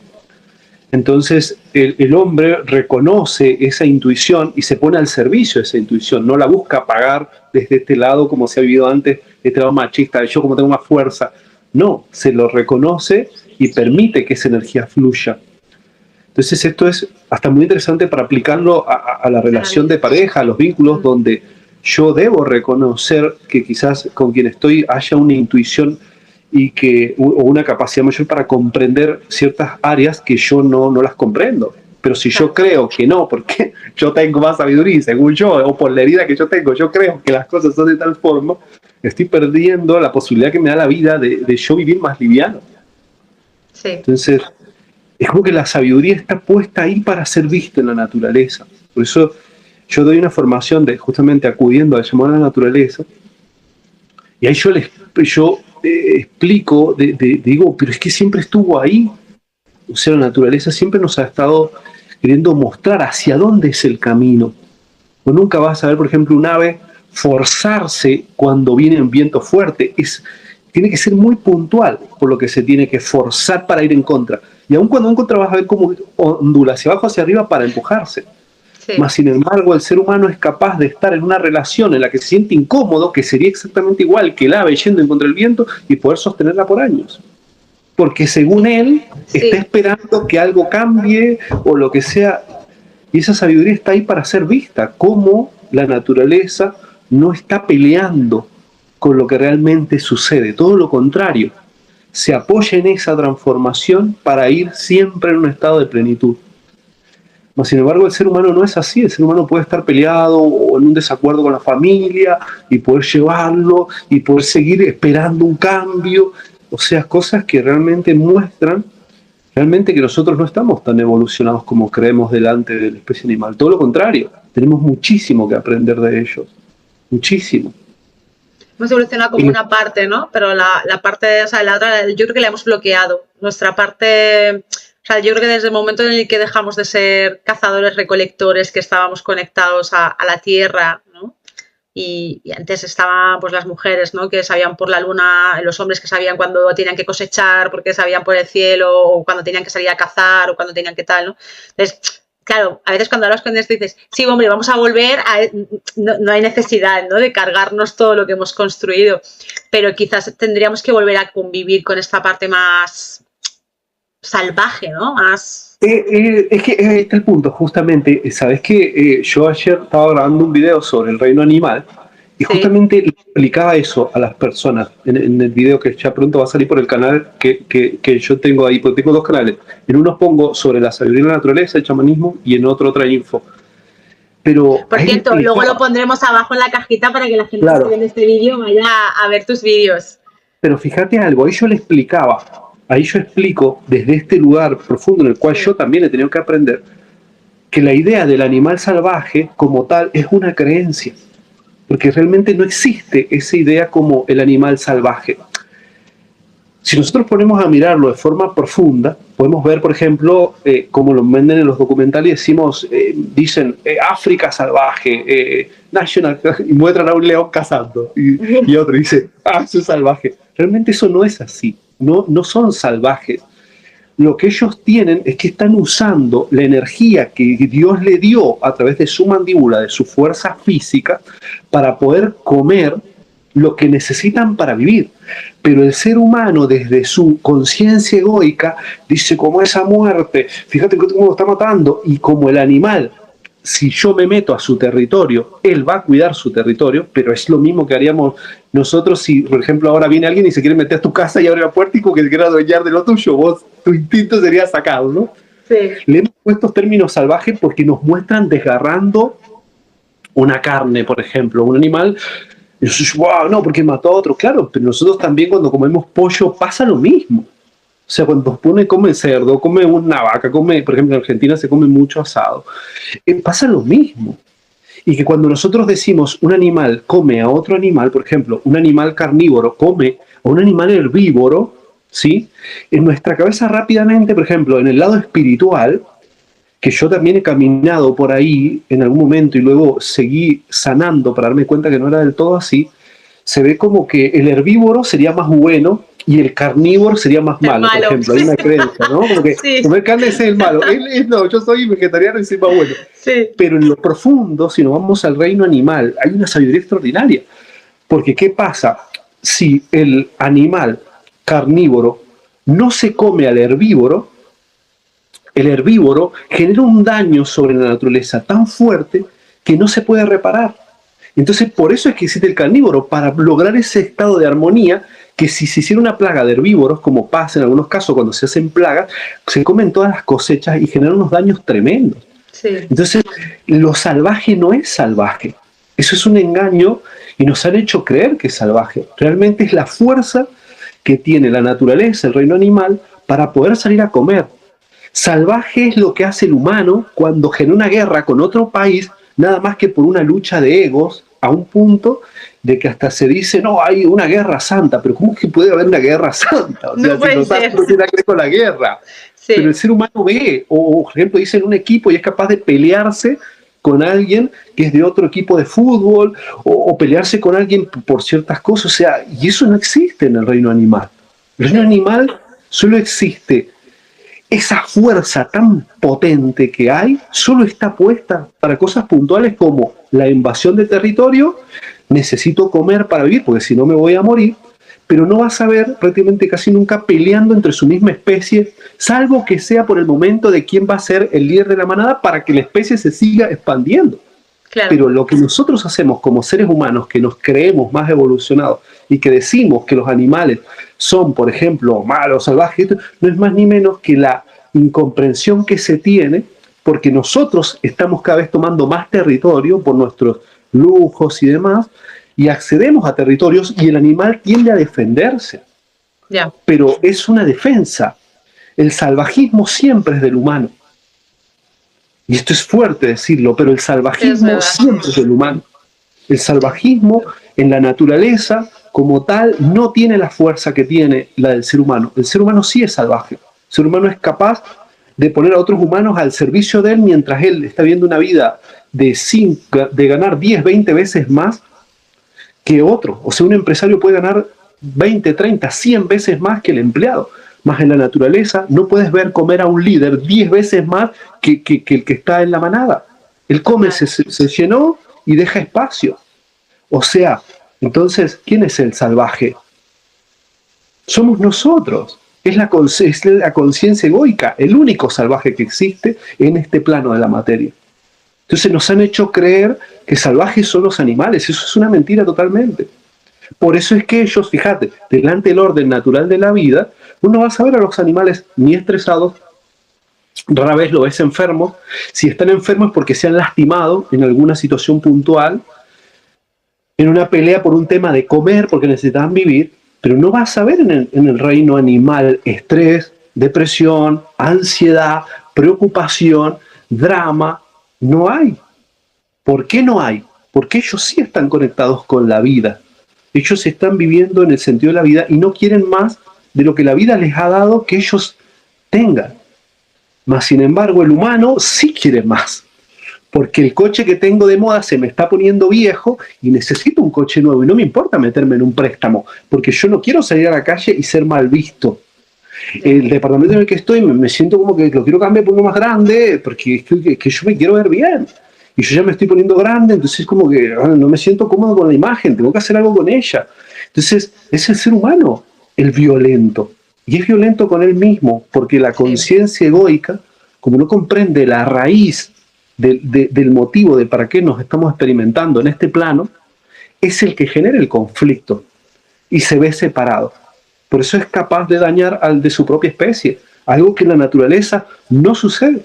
Entonces el hombre reconoce esa intuición y se pone al servicio de esa intuición, no la busca apagar desde este lado como se ha vivido antes, este lado machista, de yo como tengo más fuerza. No, se lo reconoce y permite que esa energía fluya. Entonces esto es hasta muy interesante para aplicarlo a la relación de pareja, a los vínculos, donde yo debo reconocer que quizás con quien estoy haya una intuición o una capacidad mayor para comprender ciertas áreas que yo no las comprendo. Pero si yo creo que no, porque yo tengo más sabiduría, según yo, o por la herida que yo tengo, yo creo que las cosas son de tal forma, estoy perdiendo la posibilidad que me da la vida de yo vivir más liviano. Sí. Entonces, es como que la sabiduría está puesta ahí para ser vista en la naturaleza. Por eso yo doy una formación de justamente acudiendo al llamado a la naturaleza, y ahí yo explico, digo, pero es que siempre estuvo ahí. O sea, la naturaleza siempre nos ha estado queriendo mostrar hacia dónde es el camino. O nunca vas a ver, por ejemplo, un ave forzarse cuando viene un viento fuerte. Tiene que ser muy puntual por lo que se tiene que forzar para ir en contra. Y aun cuando en contra vas a ver cómo ondula hacia abajo, hacia arriba para empujarse. Sí. Más sin embargo, el ser humano es capaz de estar en una relación en la que se siente incómodo, que sería exactamente igual que el ave yendo en contra del viento, y poder sostenerla por años. Porque según él, está esperando que algo cambie o lo que sea. Y esa sabiduría está ahí para ser vista, como la naturaleza no está peleando con lo que realmente sucede. Todo lo contrario, se apoya en esa transformación para ir siempre en un estado de plenitud. Mas, sin embargo, el ser humano no es así. El ser humano puede estar peleado o en un desacuerdo con la familia y poder llevarlo y poder seguir esperando un cambio. O sea, cosas que realmente muestran realmente que nosotros no estamos tan evolucionados como creemos delante de la especie animal. Todo lo contrario, tenemos muchísimo que aprender de ellos. Muchísimo. Hemos evolucionado como una parte, ¿no? Pero la parte, o sea, la otra, yo creo que la hemos bloqueado. Nuestra parte, o sea, yo creo que desde el momento en el que dejamos de ser cazadores, recolectores, que estábamos conectados a la tierra, ¿no? Y antes estaban pues las mujeres, ¿no? Que sabían por la luna, los hombres que sabían cuándo tenían que cosechar, porque sabían por el cielo, o cuando tenían que salir a cazar, o cuando tenían que tal, ¿no? Entonces, claro, a veces cuando hablas con esto dices, sí, hombre, vamos a volver, no hay necesidad, ¿no? De cargarnos todo lo que hemos construido, pero quizás tendríamos que volver a convivir con esta parte más salvaje, ¿no? Más... Es que ahí está el punto, justamente. Sabes que yo ayer estaba grabando un video sobre el reino animal y justamente le explicaba eso a las personas en el video que ya pronto va a salir por el canal que yo tengo ahí, porque tengo dos canales. En uno pongo sobre la sabiduría de la naturaleza, el chamanismo, y en otro otra info. Pero por cierto, luego lo pondremos abajo en la cajita para que la gente que esté viendo este vídeo vaya a ver tus vídeos. Pero fíjate algo, ahí yo le explicaba. Ahí yo explico, desde este lugar profundo en el cual yo también he tenido que aprender, que la idea del animal salvaje como tal es una creencia, porque realmente no existe esa idea como el animal salvaje. Si nosotros ponemos a mirarlo de forma profunda, podemos ver, por ejemplo, como lo venden en los documentales, dicen África salvaje, National, y muestran a un león cazando, y otro dice, eso es salvaje. Realmente eso no es así. No son salvajes. Lo que ellos tienen es que están usando la energía que Dios le dio a través de su mandíbula, de su fuerza física, para poder comer lo que necesitan para vivir. Pero el ser humano, desde su conciencia egoica, dice, como esa muerte, fíjate cómo lo está matando, y como el animal, si yo me meto a su territorio, él va a cuidar su territorio, pero es lo mismo que haríamos nosotros si, por ejemplo, ahora viene alguien y se quiere meter a tu casa y abre la puerta y como que se quiere adueñar de lo tuyo, tu instinto sería sacarlo, ¿no? Sí. Le hemos puesto términos salvajes porque nos muestran desgarrando una carne, por ejemplo, un animal. Y yo, wow, no, porque mató a otro. Claro, pero nosotros también cuando comemos pollo pasa lo mismo. O sea, cuando come cerdo, come una vaca, por ejemplo, en Argentina se come mucho asado. Pasa lo mismo. Y que cuando nosotros decimos un animal come a otro animal, por ejemplo, un animal carnívoro come a un animal herbívoro, ¿sí? En nuestra cabeza rápidamente, por ejemplo, en el lado espiritual, que yo también he caminado por ahí en algún momento y luego seguí sanando para darme cuenta que no era del todo así, se ve como que el herbívoro sería más bueno y el carnívoro sería más El malo, por malo. ejemplo. Hay una creencia, ¿no? Porque Sí. comer carne es el malo. No, yo soy vegetariano y soy más bueno. Sí. Pero en lo profundo, si nos vamos al reino animal, hay una sabiduría extraordinaria. Porque ¿qué pasa? Si el animal carnívoro no se come al herbívoro, el herbívoro genera un daño sobre la naturaleza tan fuerte que no se puede reparar. Entonces, por eso es que existe el carnívoro, para lograr ese estado de armonía, que si se hiciera una plaga de herbívoros, como pasa en algunos casos cuando se hacen plagas, se comen todas las cosechas y generan unos daños tremendos. Sí. Entonces, lo salvaje no es salvaje. Eso es un engaño y nos han hecho creer que es salvaje. Realmente es la fuerza que tiene la naturaleza, el reino animal, para poder salir a comer. Salvaje es lo que hace el humano cuando genera una guerra con otro país, nada más que por una lucha de egos, a un punto de que hasta se dice, no, hay una guerra santa, pero ¿cómo es que puede haber una guerra santa? O sea, No puede ser. No tiene que ver con la guerra. Sí. Pero el ser humano ve, o por ejemplo, dicen un equipo y es capaz de pelearse con alguien que es de otro equipo de fútbol, o pelearse con alguien por ciertas cosas, o sea, y eso no existe en el reino animal. El reino animal solo existe. Esa fuerza tan potente que hay solo está puesta para cosas puntuales como la invasión de territorio, necesito comer para vivir porque si no me voy a morir, pero no vas a ver prácticamente casi nunca peleando entre su misma especie, salvo que sea por el momento de quién va a ser el líder de la manada para que la especie se siga expandiendo. Claro. Pero lo que nosotros hacemos como seres humanos, que nos creemos más evolucionados y que decimos que los animales son, por ejemplo, malos, salvajes, no es más ni menos que la incomprensión que se tiene porque nosotros estamos cada vez tomando más territorio por nuestros lujos y demás, y accedemos a territorios y el animal tiende a defenderse. Yeah. Pero es una defensa. El salvajismo siempre es del humano. Y esto es fuerte decirlo, pero el salvajismo siempre es del humano. El salvajismo en la naturaleza, como tal, no tiene la fuerza que tiene la del ser humano. El ser humano sí es salvaje. El ser humano es capaz de poner a otros humanos al servicio de él mientras él está viviendo una vida de ganar 10, 20 veces más que otro. O sea, un empresario puede ganar 20, 30, 100 veces más que el empleado. Más en la naturaleza no puedes ver comer a un líder 10 veces más que el que está en la manada. Él come, se llenó y deja espacio. O sea, entonces, ¿quién es el salvaje? Somos nosotros. Es la conciencia egoica, el único salvaje que existe en este plano de la materia. Entonces nos han hecho creer que salvajes son los animales. Eso es una mentira totalmente. Por eso es que ellos, fíjate, delante del orden natural de la vida, uno va a saber a los animales ni estresados, rara vez lo ves enfermos. Si están enfermos es porque se han lastimado en alguna situación puntual, en una pelea por un tema de comer, porque necesitaban vivir, pero no vas a ver en el reino animal estrés, depresión, ansiedad, preocupación, drama. No hay. ¿Por qué no hay? Porque ellos sí están conectados con la vida. Ellos están viviendo en el sentido de la vida y no quieren más de lo que la vida les ha dado que ellos tengan. Mas, sin embargo, el humano sí quiere más. Porque el coche que tengo de moda se me está poniendo viejo y necesito un coche nuevo. Y no me importa meterme en un préstamo, porque yo no quiero salir a la calle y ser mal visto. El departamento en el que estoy me siento como que lo quiero cambiar por uno más grande, porque es que yo me quiero ver bien. Y yo ya me estoy poniendo grande, entonces es como que no me siento cómodo con la imagen, tengo que hacer algo con ella. Entonces es el ser humano el violento. Y es violento con él mismo, porque la conciencia egoica, como no comprende la raíz del motivo de para qué nos estamos experimentando en este plano, es el que genera el conflicto y se ve separado. Por eso es capaz de dañar al de su propia especie, algo que en la naturaleza no sucede.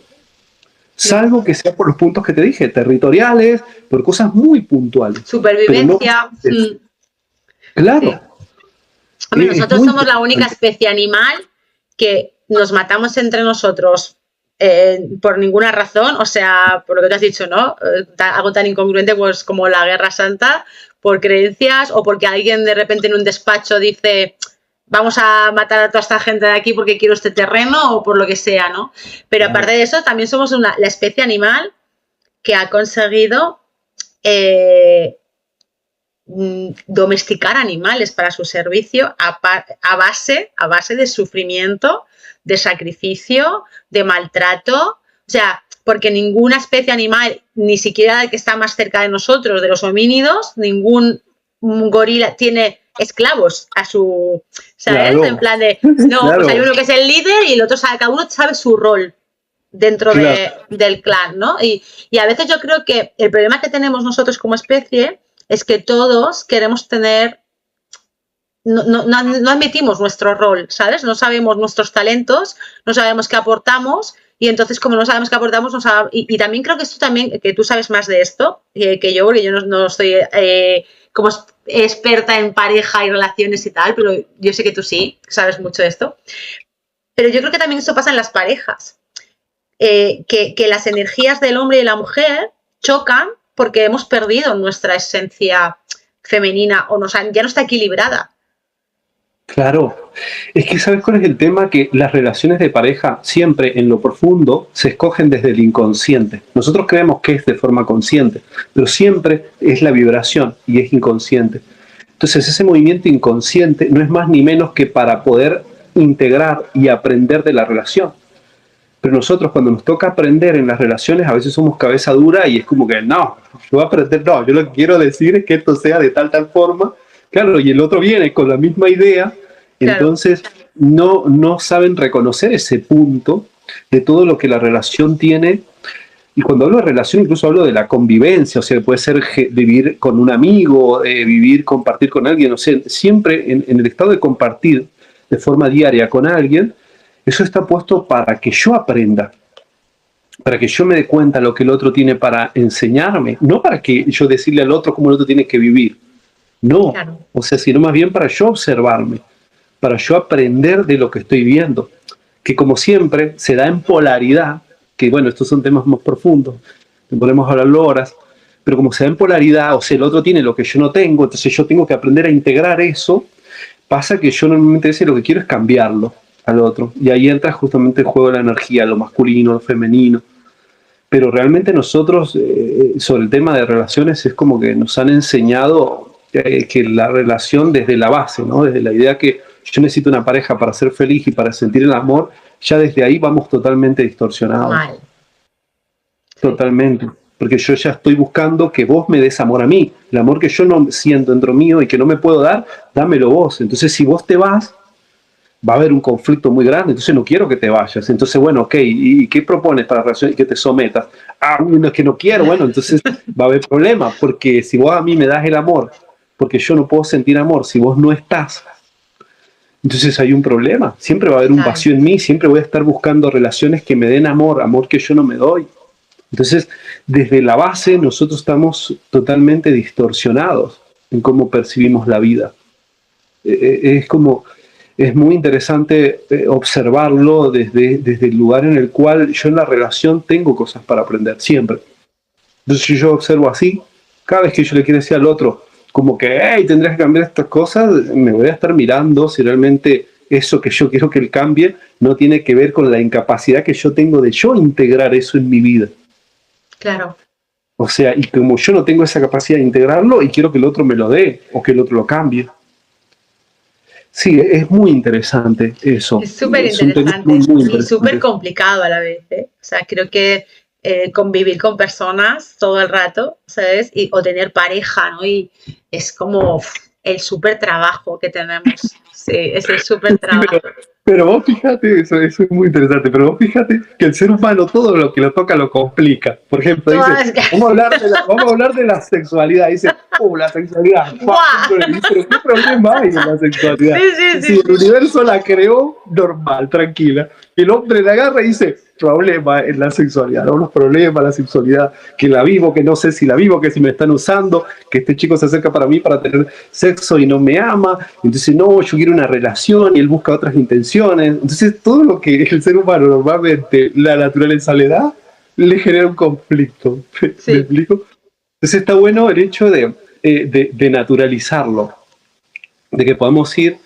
Salvo que sea por los puntos que te dije, territoriales, por cosas muy puntuales. Supervivencia. No, claro. Sí. Hombre, nosotros somos la única especie animal que nos matamos entre nosotros por ninguna razón, o sea, por lo que te has dicho, ¿no? Algo tan incongruente pues, como la Guerra Santa, por creencias o porque alguien de repente en un despacho dice vamos a matar a toda esta gente de aquí porque quiero este terreno o por lo que sea, ¿no? Pero aparte de eso, también somos la especie animal que ha conseguido domesticar animales para su servicio a base de sufrimiento, de sacrificio, de maltrato. O sea, porque ninguna especie animal, ni siquiera que está más cerca de nosotros, de los homínidos, ningún gorila tiene esclavos a su, ¿sabes? Claro, En plan de, no, claro, pues hay uno que es el líder y el otro sabe, cada uno sabe su rol dentro claro, del clan, ¿no? Y a veces yo creo que el problema que tenemos nosotros como especie es que todos queremos tener, no admitimos nuestro rol, ¿sabes? No sabemos nuestros talentos, no sabemos qué aportamos y entonces como no sabemos qué aportamos, y también creo que esto también, que tú sabes más de esto que yo, porque yo no soy como experta en pareja y relaciones y tal, pero yo sé que tú sí, sabes mucho de esto. Pero yo creo que también eso pasa en las parejas, que las energías del hombre y de la mujer chocan porque hemos perdido nuestra esencia femenina o ya no está equilibrada. claro. Es que ¿sabes cuál es el tema? Que las relaciones de pareja siempre en lo profundo se escogen desde el inconsciente. Nosotros creemos que es de forma consciente, pero siempre es la vibración y es inconsciente. Entonces ese movimiento inconsciente no es más ni menos que para poder integrar y aprender de la relación. Pero nosotros cuando nos toca aprender en las relaciones a veces somos cabeza dura y es como que no, yo voy a aprender, no, yo lo que quiero decir es que esto sea de tal forma, claro, y el otro viene con la misma idea, Claro. entonces no saben reconocer ese punto de todo lo que la relación tiene. Y cuando hablo de relación, incluso hablo de la convivencia, o sea, puede ser vivir con un amigo, vivir, compartir con alguien, o sea, siempre en el estado de compartir de forma diaria con alguien, eso está puesto para que yo aprenda, para que yo me dé cuenta lo que el otro tiene para enseñarme, no para que yo decirle al otro cómo el otro tiene que vivir, no, Claro. o sea, sino más bien para yo observarme, para yo aprender de lo que estoy viendo, que como siempre se da en polaridad, que bueno, estos son temas más profundos, podemos hablarlo horas, pero como se da en polaridad, o sea, el otro tiene lo que yo no tengo, entonces yo tengo que aprender a integrar eso, pasa que yo normalmente lo que quiero es cambiarlo al otro, y ahí entra justamente el juego de la energía, lo masculino, lo femenino, pero realmente nosotros, sobre el tema de relaciones, es como que nos han enseñado que la relación desde la base, ¿no? Desde la idea que yo necesito una pareja para ser feliz y para sentir el amor, ya desde ahí vamos totalmente distorsionados. Mal. Totalmente. Porque yo ya estoy buscando que vos me des amor a mí. El amor que yo no siento dentro mío y que no me puedo dar, dámelo vos. Entonces, si vos te vas, va a haber un conflicto muy grande. Entonces, no quiero que te vayas. Entonces, bueno, ok, ¿y qué propones para la relación? Y que te sometas. Ah, no, es que no quiero. Bueno, entonces va a haber problema. Porque si vos a mí me das el amor, porque yo no puedo sentir amor si vos no estás, entonces hay un problema. Siempre va a haber un vacío en mí. Siempre voy a estar buscando relaciones que me den amor, amor que yo no me doy. Entonces, desde la base nosotros estamos totalmente distorsionados en cómo percibimos la vida. Es muy interesante observarlo desde el lugar en el cual yo en la relación tengo cosas para aprender, siempre. Entonces, si yo observo así, cada vez que yo le quiero decir al otro, como que, hey, tendrías que cambiar estas cosas, me voy a estar mirando si realmente eso que yo quiero que él cambie no tiene que ver con la incapacidad que yo tengo de yo integrar eso en mi vida. Claro. O sea, y como yo no tengo esa capacidad de integrarlo y quiero que el otro me lo dé o que el otro lo cambie. Sí, es muy interesante eso. Es súper interesante y súper complicado a la vez, ¿eh? O sea, creo que convivir con personas todo el rato, ¿sabes? O tener pareja, ¿no? Y es como el súper trabajo que tenemos. Sí, es el súper trabajo. Pero vos fíjate, eso es muy interesante, pero vos fíjate que el ser humano todo lo que lo toca lo complica. Por ejemplo, dice, vamos a hablar de la sexualidad. Dice, la sexualidad. Pero ¿qué problema hay en la sexualidad? Si el universo la creó, normal, tranquila. El hombre la agarra y dice, problema en la sexualidad, ¿no? Los problemas, la sexualidad, que la vivo, que no sé si la vivo, que si me están usando, que este chico se acerca para mí para tener sexo y no me ama, entonces no, yo quiero una relación y él busca otras intenciones. Entonces todo lo que el ser humano normalmente, la naturaleza le da, le genera un conflicto. ¿Me explico? Entonces está bueno el hecho de naturalizarlo, de que podamos ir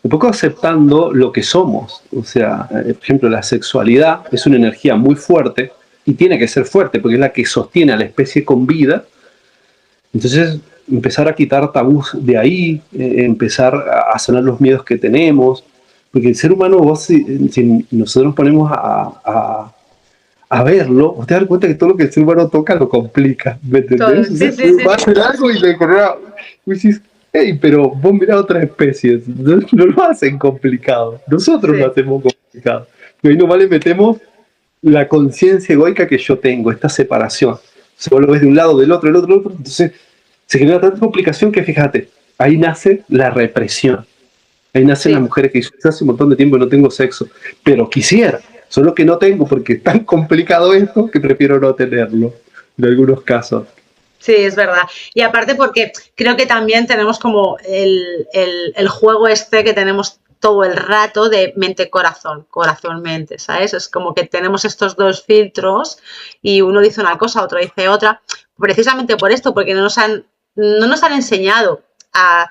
un poco aceptando lo que somos. O sea, por ejemplo, la sexualidad es una energía muy fuerte y tiene que ser fuerte porque es la que sostiene a la especie con vida. Entonces, empezar a quitar tabús de ahí, empezar a sanar los miedos que tenemos, porque el ser humano, vos, si nosotros nos ponemos a verlo, vos te das cuenta que todo lo que el ser humano toca lo complica, ¿me Todo. entendés? O Sí, sea, sí, sí. va a hacer algo y le correrá, y decís, hey, pero vos mirá otras especies, no lo hacen complicado, nosotros lo Sí. hacemos complicado, y ahí nomás le metemos la conciencia egoica que yo tengo, esta separación. Si vos lo ves de un lado, del otro, del otro, del otro, entonces se genera tanta complicación que fíjate, ahí nace la represión. Ahí nacen las Sí. mujeres que dicen, hace un montón de tiempo que no tengo sexo, pero quisiera, solo que no tengo porque es tan complicado esto que prefiero no tenerlo, en algunos casos. Sí, es verdad. Y aparte porque creo que también tenemos como el juego este que tenemos todo el rato de mente-corazón, corazón-mente, ¿sabes? Es como que tenemos estos dos filtros y uno dice una cosa, otro dice otra, precisamente por esto, porque no nos han enseñado a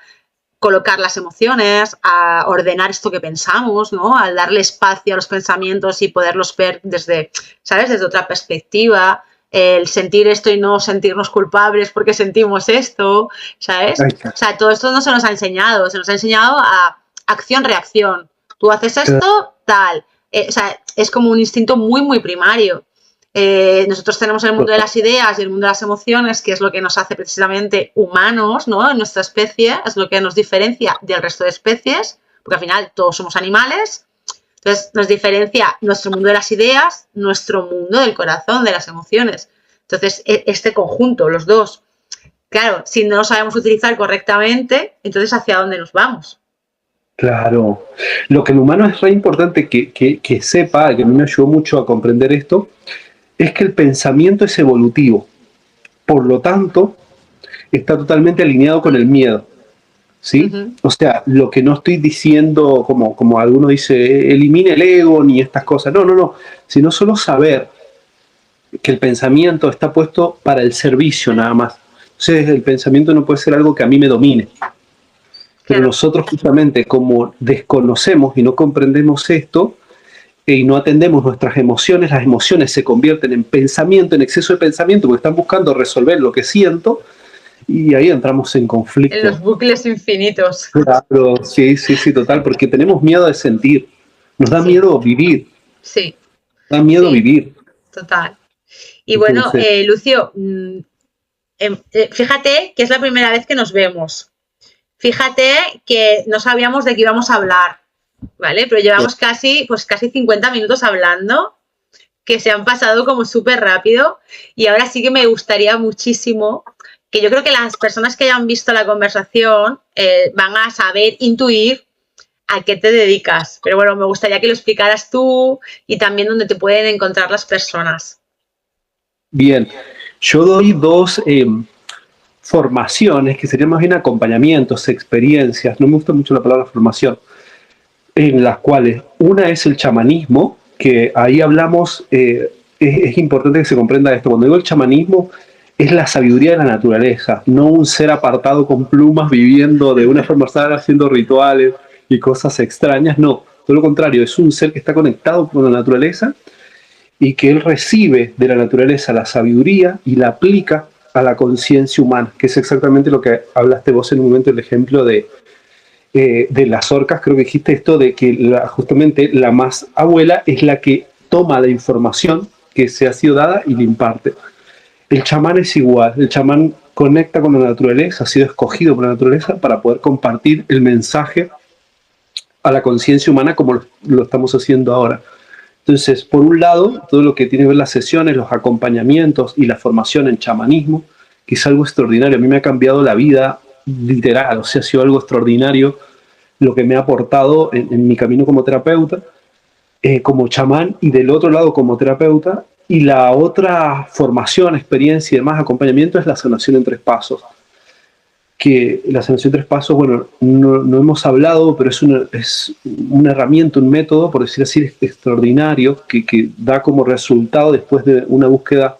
colocar las emociones, a ordenar esto que pensamos, ¿no? Al darle espacio a los pensamientos y poderlos ver desde, ¿sabes? Desde otra perspectiva, el sentir esto y no sentirnos culpables porque sentimos esto, ¿sabes? O sea, todo esto no se nos ha enseñado, se nos ha enseñado a acción-reacción. Tú haces esto, tal. O sea, es como un instinto muy, muy primario. Nosotros tenemos el mundo de las ideas y el mundo de las emociones, que es lo que nos hace precisamente humanos, ¿no? En nuestra especie, es lo que nos diferencia del resto de especies, porque al final todos somos animales. Entonces nos diferencia nuestro mundo de las ideas, nuestro mundo del corazón, de las emociones. Entonces, este conjunto, los dos, claro, si no lo sabemos utilizar correctamente, entonces ¿hacia dónde nos vamos? Claro. Lo que el humano es re importante que sepa, que a mí me ayudó mucho a comprender esto, es que el pensamiento es evolutivo. Por lo tanto, está totalmente alineado con el miedo. ¿Sí? O sea, lo que no estoy diciendo, como alguno dice, elimine el ego ni estas cosas. No, no, no. Sino solo saber que el pensamiento está puesto para el servicio nada más. Entonces, el pensamiento no puede ser algo que a mí me domine. Pero Claro. nosotros justamente como desconocemos y no comprendemos esto y no atendemos nuestras emociones, las emociones se convierten en pensamiento, en exceso de pensamiento, porque están buscando resolver lo que siento y ahí entramos en conflicto. En los bucles infinitos. Claro, sí, sí, sí, total, porque tenemos miedo de sentir, nos da miedo vivir, Sí. nos da miedo vivir. Total. Y Entonces, bueno, Lucio, fíjate que es la primera vez que nos vemos. Fíjate que no sabíamos de qué íbamos a hablar, ¿vale? Pero llevamos casi 50 minutos hablando, que se han pasado como súper rápido y ahora sí que me gustaría muchísimo, que yo creo que las personas que hayan visto la conversación van a saber intuir a qué te dedicas. Pero bueno, me gustaría que lo explicaras tú y también dónde te pueden encontrar las personas. bien, yo doy dos formaciones que serían más bien acompañamientos, experiencias, no me gusta mucho la palabra formación, en las cuales una es el chamanismo, que ahí hablamos, es importante que se comprenda esto, cuando digo el chamanismo es la sabiduría de la naturaleza, no un ser apartado con plumas viviendo de una forma rara, haciendo rituales y cosas extrañas, no, todo lo contrario, es un ser que está conectado con la naturaleza y que él recibe de la naturaleza la sabiduría y la aplica a la conciencia humana, que es exactamente lo que hablaste vos en un momento, el ejemplo de las orcas, creo que dijiste esto de que justamente la más abuela es la que toma la información que se ha sido dada y la imparte. El chamán es igual, el chamán conecta con la naturaleza, ha sido escogido por la naturaleza para poder compartir el mensaje a la conciencia humana como lo estamos haciendo ahora. Entonces, por un lado, todo lo que tiene que ver las sesiones, los acompañamientos y la formación en chamanismo, que es algo extraordinario. A mí me ha cambiado la vida literal, o sea, ha sido algo extraordinario lo que me ha aportado en mi camino como terapeuta, como chamán, y del otro lado como terapeuta. Y la otra formación, experiencia y demás, acompañamiento es la sanación en 3 pasos. Que la sanación en 3 pasos, bueno, no hemos hablado, pero es una herramienta, un método, por decir así, extraordinario, que da como resultado después de una búsqueda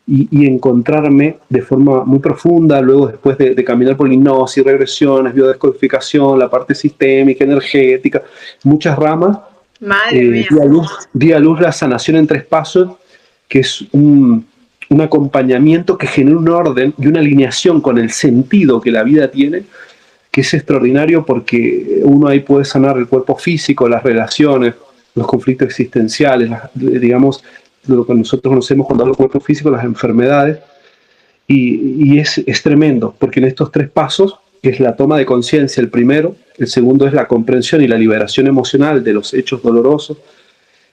y encontrarme de forma muy profunda, luego después de caminar por hipnosis, regresiones, biodescodificación, la parte sistémica, energética, muchas ramas. Madre mía. Di a luz la sanación en 3 pasos, que es un un acompañamiento que genera un orden y una alineación con el sentido que la vida tiene, que es extraordinario porque uno ahí puede sanar el cuerpo físico, las relaciones, los conflictos existenciales, digamos, lo que nosotros conocemos cuando hablo de cuerpo físico, las enfermedades, y es tremendo, porque en estos 3 pasos, que es la toma de conciencia el primero, el segundo es la comprensión y la liberación emocional de los hechos dolorosos,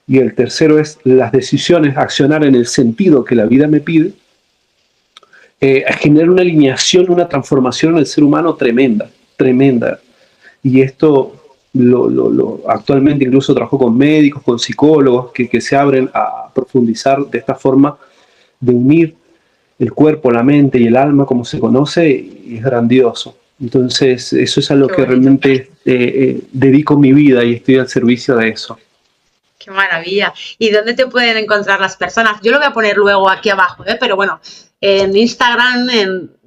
y el tercero es las decisiones, accionar en el sentido que la vida me pide, genera una alineación, una transformación en el ser humano tremenda, tremenda. Y esto actualmente incluso trabajo con médicos, con psicólogos que se abren a profundizar de esta forma de unir el cuerpo, la mente y el alma como se conoce, y es grandioso. Entonces eso es a lo que realmente dedico mi vida y estoy al servicio de eso. Qué maravilla. ¿Y dónde te pueden encontrar las personas? Yo lo voy a poner luego aquí abajo, pero bueno, en Instagram,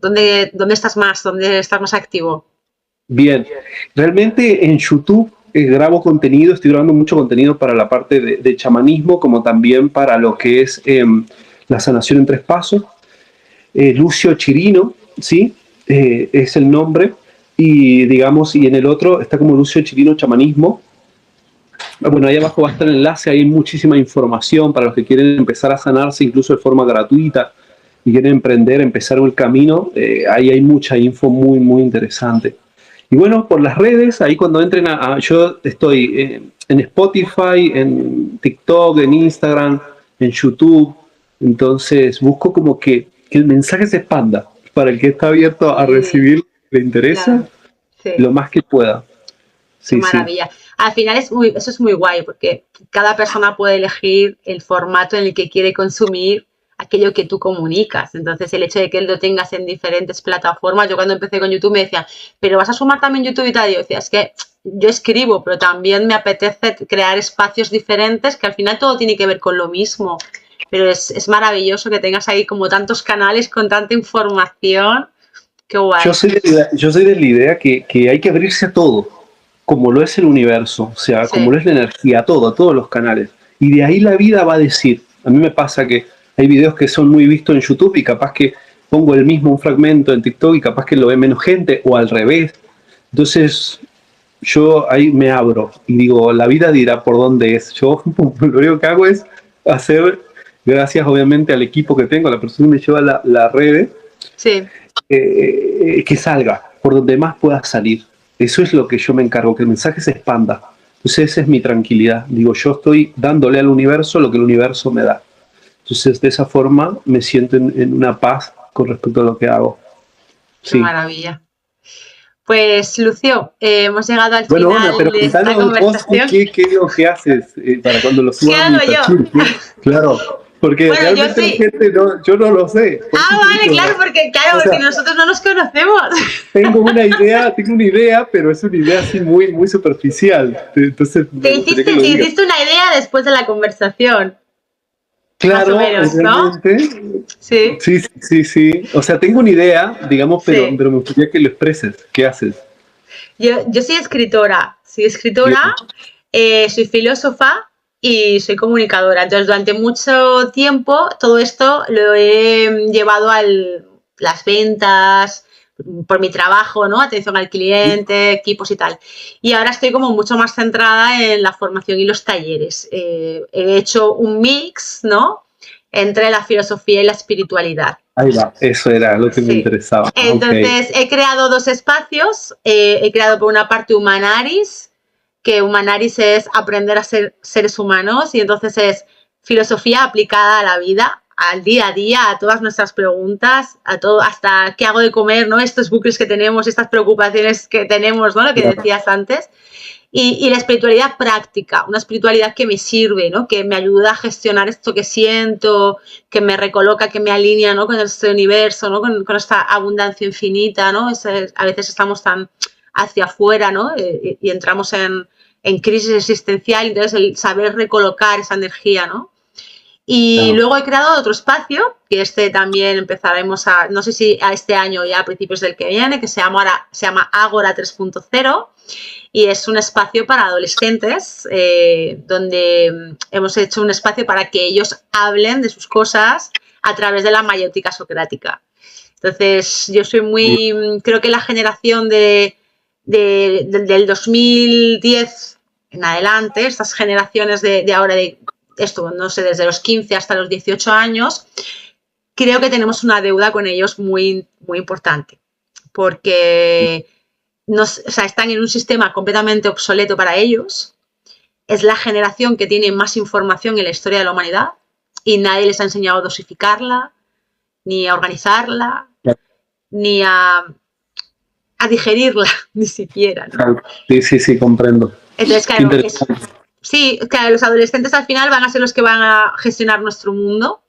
¿dónde estás más? ¿Dónde estás más activo? Bien, realmente en YouTube grabo contenido, estoy grabando mucho contenido para la parte de chamanismo, como también para lo que es la sanación en 3 pasos. Lucio Chirino, ¿sí? Es el nombre, y digamos, y en el otro está como Lucio Chirino Chamanismo. Bueno, ahí abajo va a estar el enlace, hay muchísima información para los que quieren empezar a sanarse, incluso de forma gratuita, y quieren emprender, empezar el camino. Ahí hay mucha info muy, muy interesante. Y bueno, por las redes, ahí cuando entren yo estoy en Spotify, en TikTok, en Instagram, en YouTube. Entonces busco como que el mensaje se expanda para el que está abierto a recibir, le interesa, claro. Sí. Lo más que pueda. Sí, qué maravilla. Sí. Al final eso es muy guay, porque cada persona puede elegir el formato en el que quiere consumir aquello que tú comunicas. Entonces, el hecho de que lo tengas en diferentes plataformas, yo cuando empecé con YouTube me decían, pero vas a sumar también YouTube y tal, y yo decía, es que yo escribo, pero también me apetece crear espacios diferentes, que al final todo tiene que ver con lo mismo. Pero es maravilloso que tengas ahí como tantos canales con tanta información. Qué guay. Yo soy de la idea que hay que abrirse a todo, como lo es el universo, o sea, como lo es la energía, a todos los canales. Y de ahí la vida va a decir. A mí me pasa que hay videos que son muy vistos en YouTube y capaz que pongo el mismo un fragmento en TikTok y capaz que lo ve menos gente, o al revés. Entonces, yo ahí me abro y digo, la vida dirá por dónde es. Yo lo único que hago es hacer, gracias obviamente al equipo que tengo, a la persona que me lleva la red, sí. Que salga, por donde más pueda salir. Eso es lo que yo me encargo, que el mensaje se expanda. Entonces esa es mi tranquilidad. Digo, yo estoy dándole al universo lo que el universo me da. Entonces de esa forma me siento en una paz con respecto a lo que hago. Sí. Qué maravilla. Pues Lucio, hemos llegado al final Ana, pero de esta conversación. ¿Qué es lo que haces para cuando lo subas? ¿Qué hago yo? Claro. Porque bueno, realmente la gente yo no lo sé. Vale, claro, porque nosotros no nos conocemos. Tengo una idea, pero es una idea así muy, muy superficial. Entonces, te hiciste una idea después de la conversación. Claro, más o menos, realmente. ¿no? Sí. O sea, tengo una idea, digamos, pero me gustaría que lo expreses. ¿Qué haces? Yo soy escritora. Soy filósofa y soy comunicadora. Entonces, durante mucho tiempo todo esto lo he llevado a las ventas, por mi trabajo, ¿no? Atención al cliente, equipos y tal. Y ahora estoy como mucho más centrada en la formación y los talleres. He hecho un mix, ¿no? Entre la filosofía y la espiritualidad. Ahí va, eso era lo que me interesaba. Entonces, he creado 2 espacios. He creado por una parte Humanaris, que Humanaris es aprender a ser seres humanos, y entonces es filosofía aplicada a la vida, al día a día, a todas nuestras preguntas, a todo, hasta qué hago de comer, ¿no? Estos bucles que tenemos, estas preocupaciones que tenemos, ¿no? Lo que decías antes. Y la espiritualidad práctica, una espiritualidad que me sirve, ¿no? Que me ayuda a gestionar esto que siento, que me recoloca, que me alinea, ¿no? Con este universo, ¿no? Con esta abundancia infinita, ¿no? A veces estamos tan hacia afuera, ¿no? Y entramos en crisis existencial, entonces el saber recolocar esa energía, ¿no? Y luego he creado otro espacio, que este también empezaremos a, no sé si a este año ya a principios del que viene, que se llama Ágora 3.0, y es un espacio para adolescentes, donde hemos hecho un espacio para que ellos hablen de sus cosas a través de la mayéutica socrática. Entonces, yo soy creo que la generación del 2010 en adelante, estas generaciones de ahora, de esto, no sé, desde los 15 hasta los 18 años, creo que tenemos una deuda con ellos muy, muy importante, porque están en un sistema completamente obsoleto para ellos. Es la generación que tiene más información en la historia de la humanidad y nadie les ha enseñado a dosificarla, ni a organizarla, ni a digerirla, ni siquiera, ¿no? Sí, comprendo. Entonces, claro, sí, claro, los adolescentes al final van a ser los que van a gestionar nuestro mundo,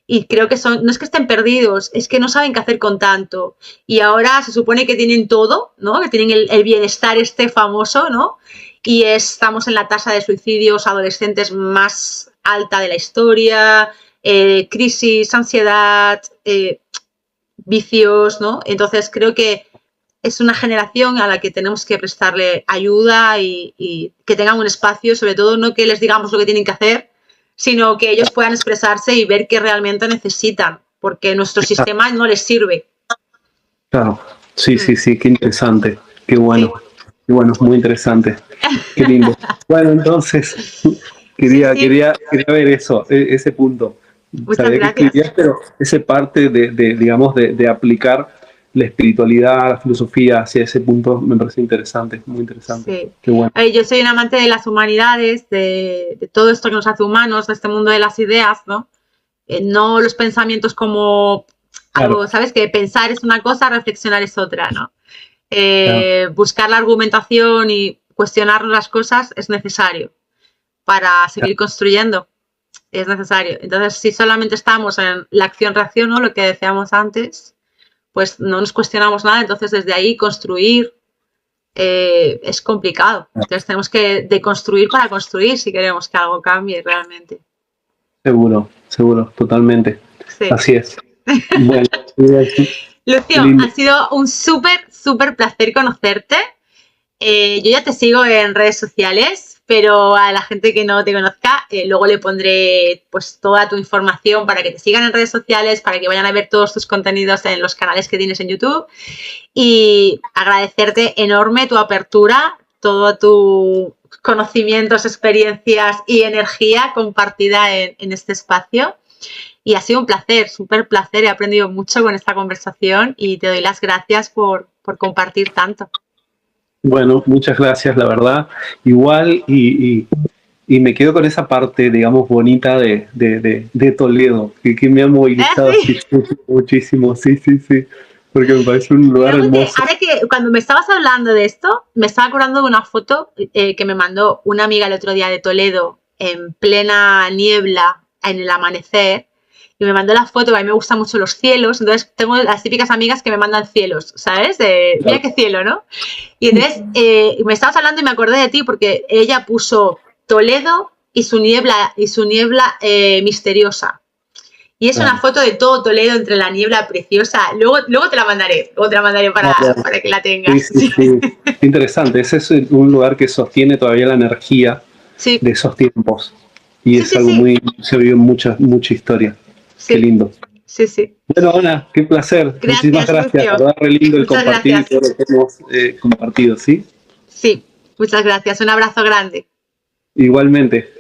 y creo que no es que estén perdidos, es que no saben qué hacer con tanto. Y ahora se supone que tienen todo, ¿no? Que tienen el bienestar famoso, ¿no? Y estamos en la tasa de suicidios adolescentes más alta de la historia, crisis, ansiedad, vicios, ¿no? Entonces creo que es una generación a la que tenemos que prestarle ayuda y que tengan un espacio, sobre todo no que les digamos lo que tienen que hacer, sino que ellos puedan expresarse y ver qué realmente necesitan, porque nuestro sistema no les sirve. Claro, sí, qué interesante, qué bueno, muy interesante, qué lindo. Bueno, entonces, quería ver eso, ese punto. Muchas Sabía gracias. que escribías, pero esa parte de aplicar la espiritualidad, la filosofía hacia ese punto me parece interesante, muy interesante. Sí. Qué bueno. Yo soy un amante de las humanidades, de todo esto que nos hace humanos, de este mundo de las ideas, ¿no? No los pensamientos como algo, ¿sabes? Que pensar es una cosa, reflexionar es otra, ¿no? Buscar la argumentación y cuestionar las cosas es necesario para seguir construyendo. Es necesario. Entonces, si solamente estamos en la acción-reacción, ¿no? Lo que decíamos antes, pues no nos cuestionamos nada. Entonces, desde ahí construir es complicado. Entonces, tenemos que deconstruir para construir si queremos que algo cambie realmente. Seguro, totalmente. Sí. Así es. Bueno, Lucio, ha sido un súper placer conocerte. Yo ya te sigo en redes sociales, pero a la gente que no te conozca, luego le pondré pues toda tu información para que te sigan en redes sociales, para que vayan a ver todos tus contenidos en los canales que tienes en YouTube, y agradecerte enorme tu apertura, todo tu conocimientos, experiencias y energía compartida en este espacio. Y ha sido un placer, súper placer. He aprendido mucho con esta conversación y te doy las gracias por compartir tanto. Bueno, muchas gracias, la verdad. Igual, y me quedo con esa parte, digamos, bonita de Toledo, que me ha movilizado muchísimo. Sí. Porque me parece un lugar hermoso. Ahora que cuando me estabas hablando de esto, me estaba acordando de una foto que me mandó una amiga el otro día de Toledo, en plena niebla, en el amanecer, y me mandó la foto. A mí me gustan mucho los cielos, entonces tengo las típicas amigas que me mandan cielos, ¿sabes? Mira qué cielo, ¿no? Y entonces me estabas hablando y me acordé de ti porque ella puso Toledo y su niebla misteriosa. Y es una foto de todo Toledo entre la niebla preciosa. Luego te la mandaré. Para que la tengas. Sí. Interesante. Ese es un lugar que sostiene todavía la energía de esos tiempos. Y es algo muy... Se vive mucha historia. Sí. Qué lindo. Sí. Bueno, Ana, qué placer. Muchísimas gracias. La verdad, re lindo el compartir y todo lo que hemos compartido, ¿sí? Sí, muchas gracias. Un abrazo grande. Igualmente.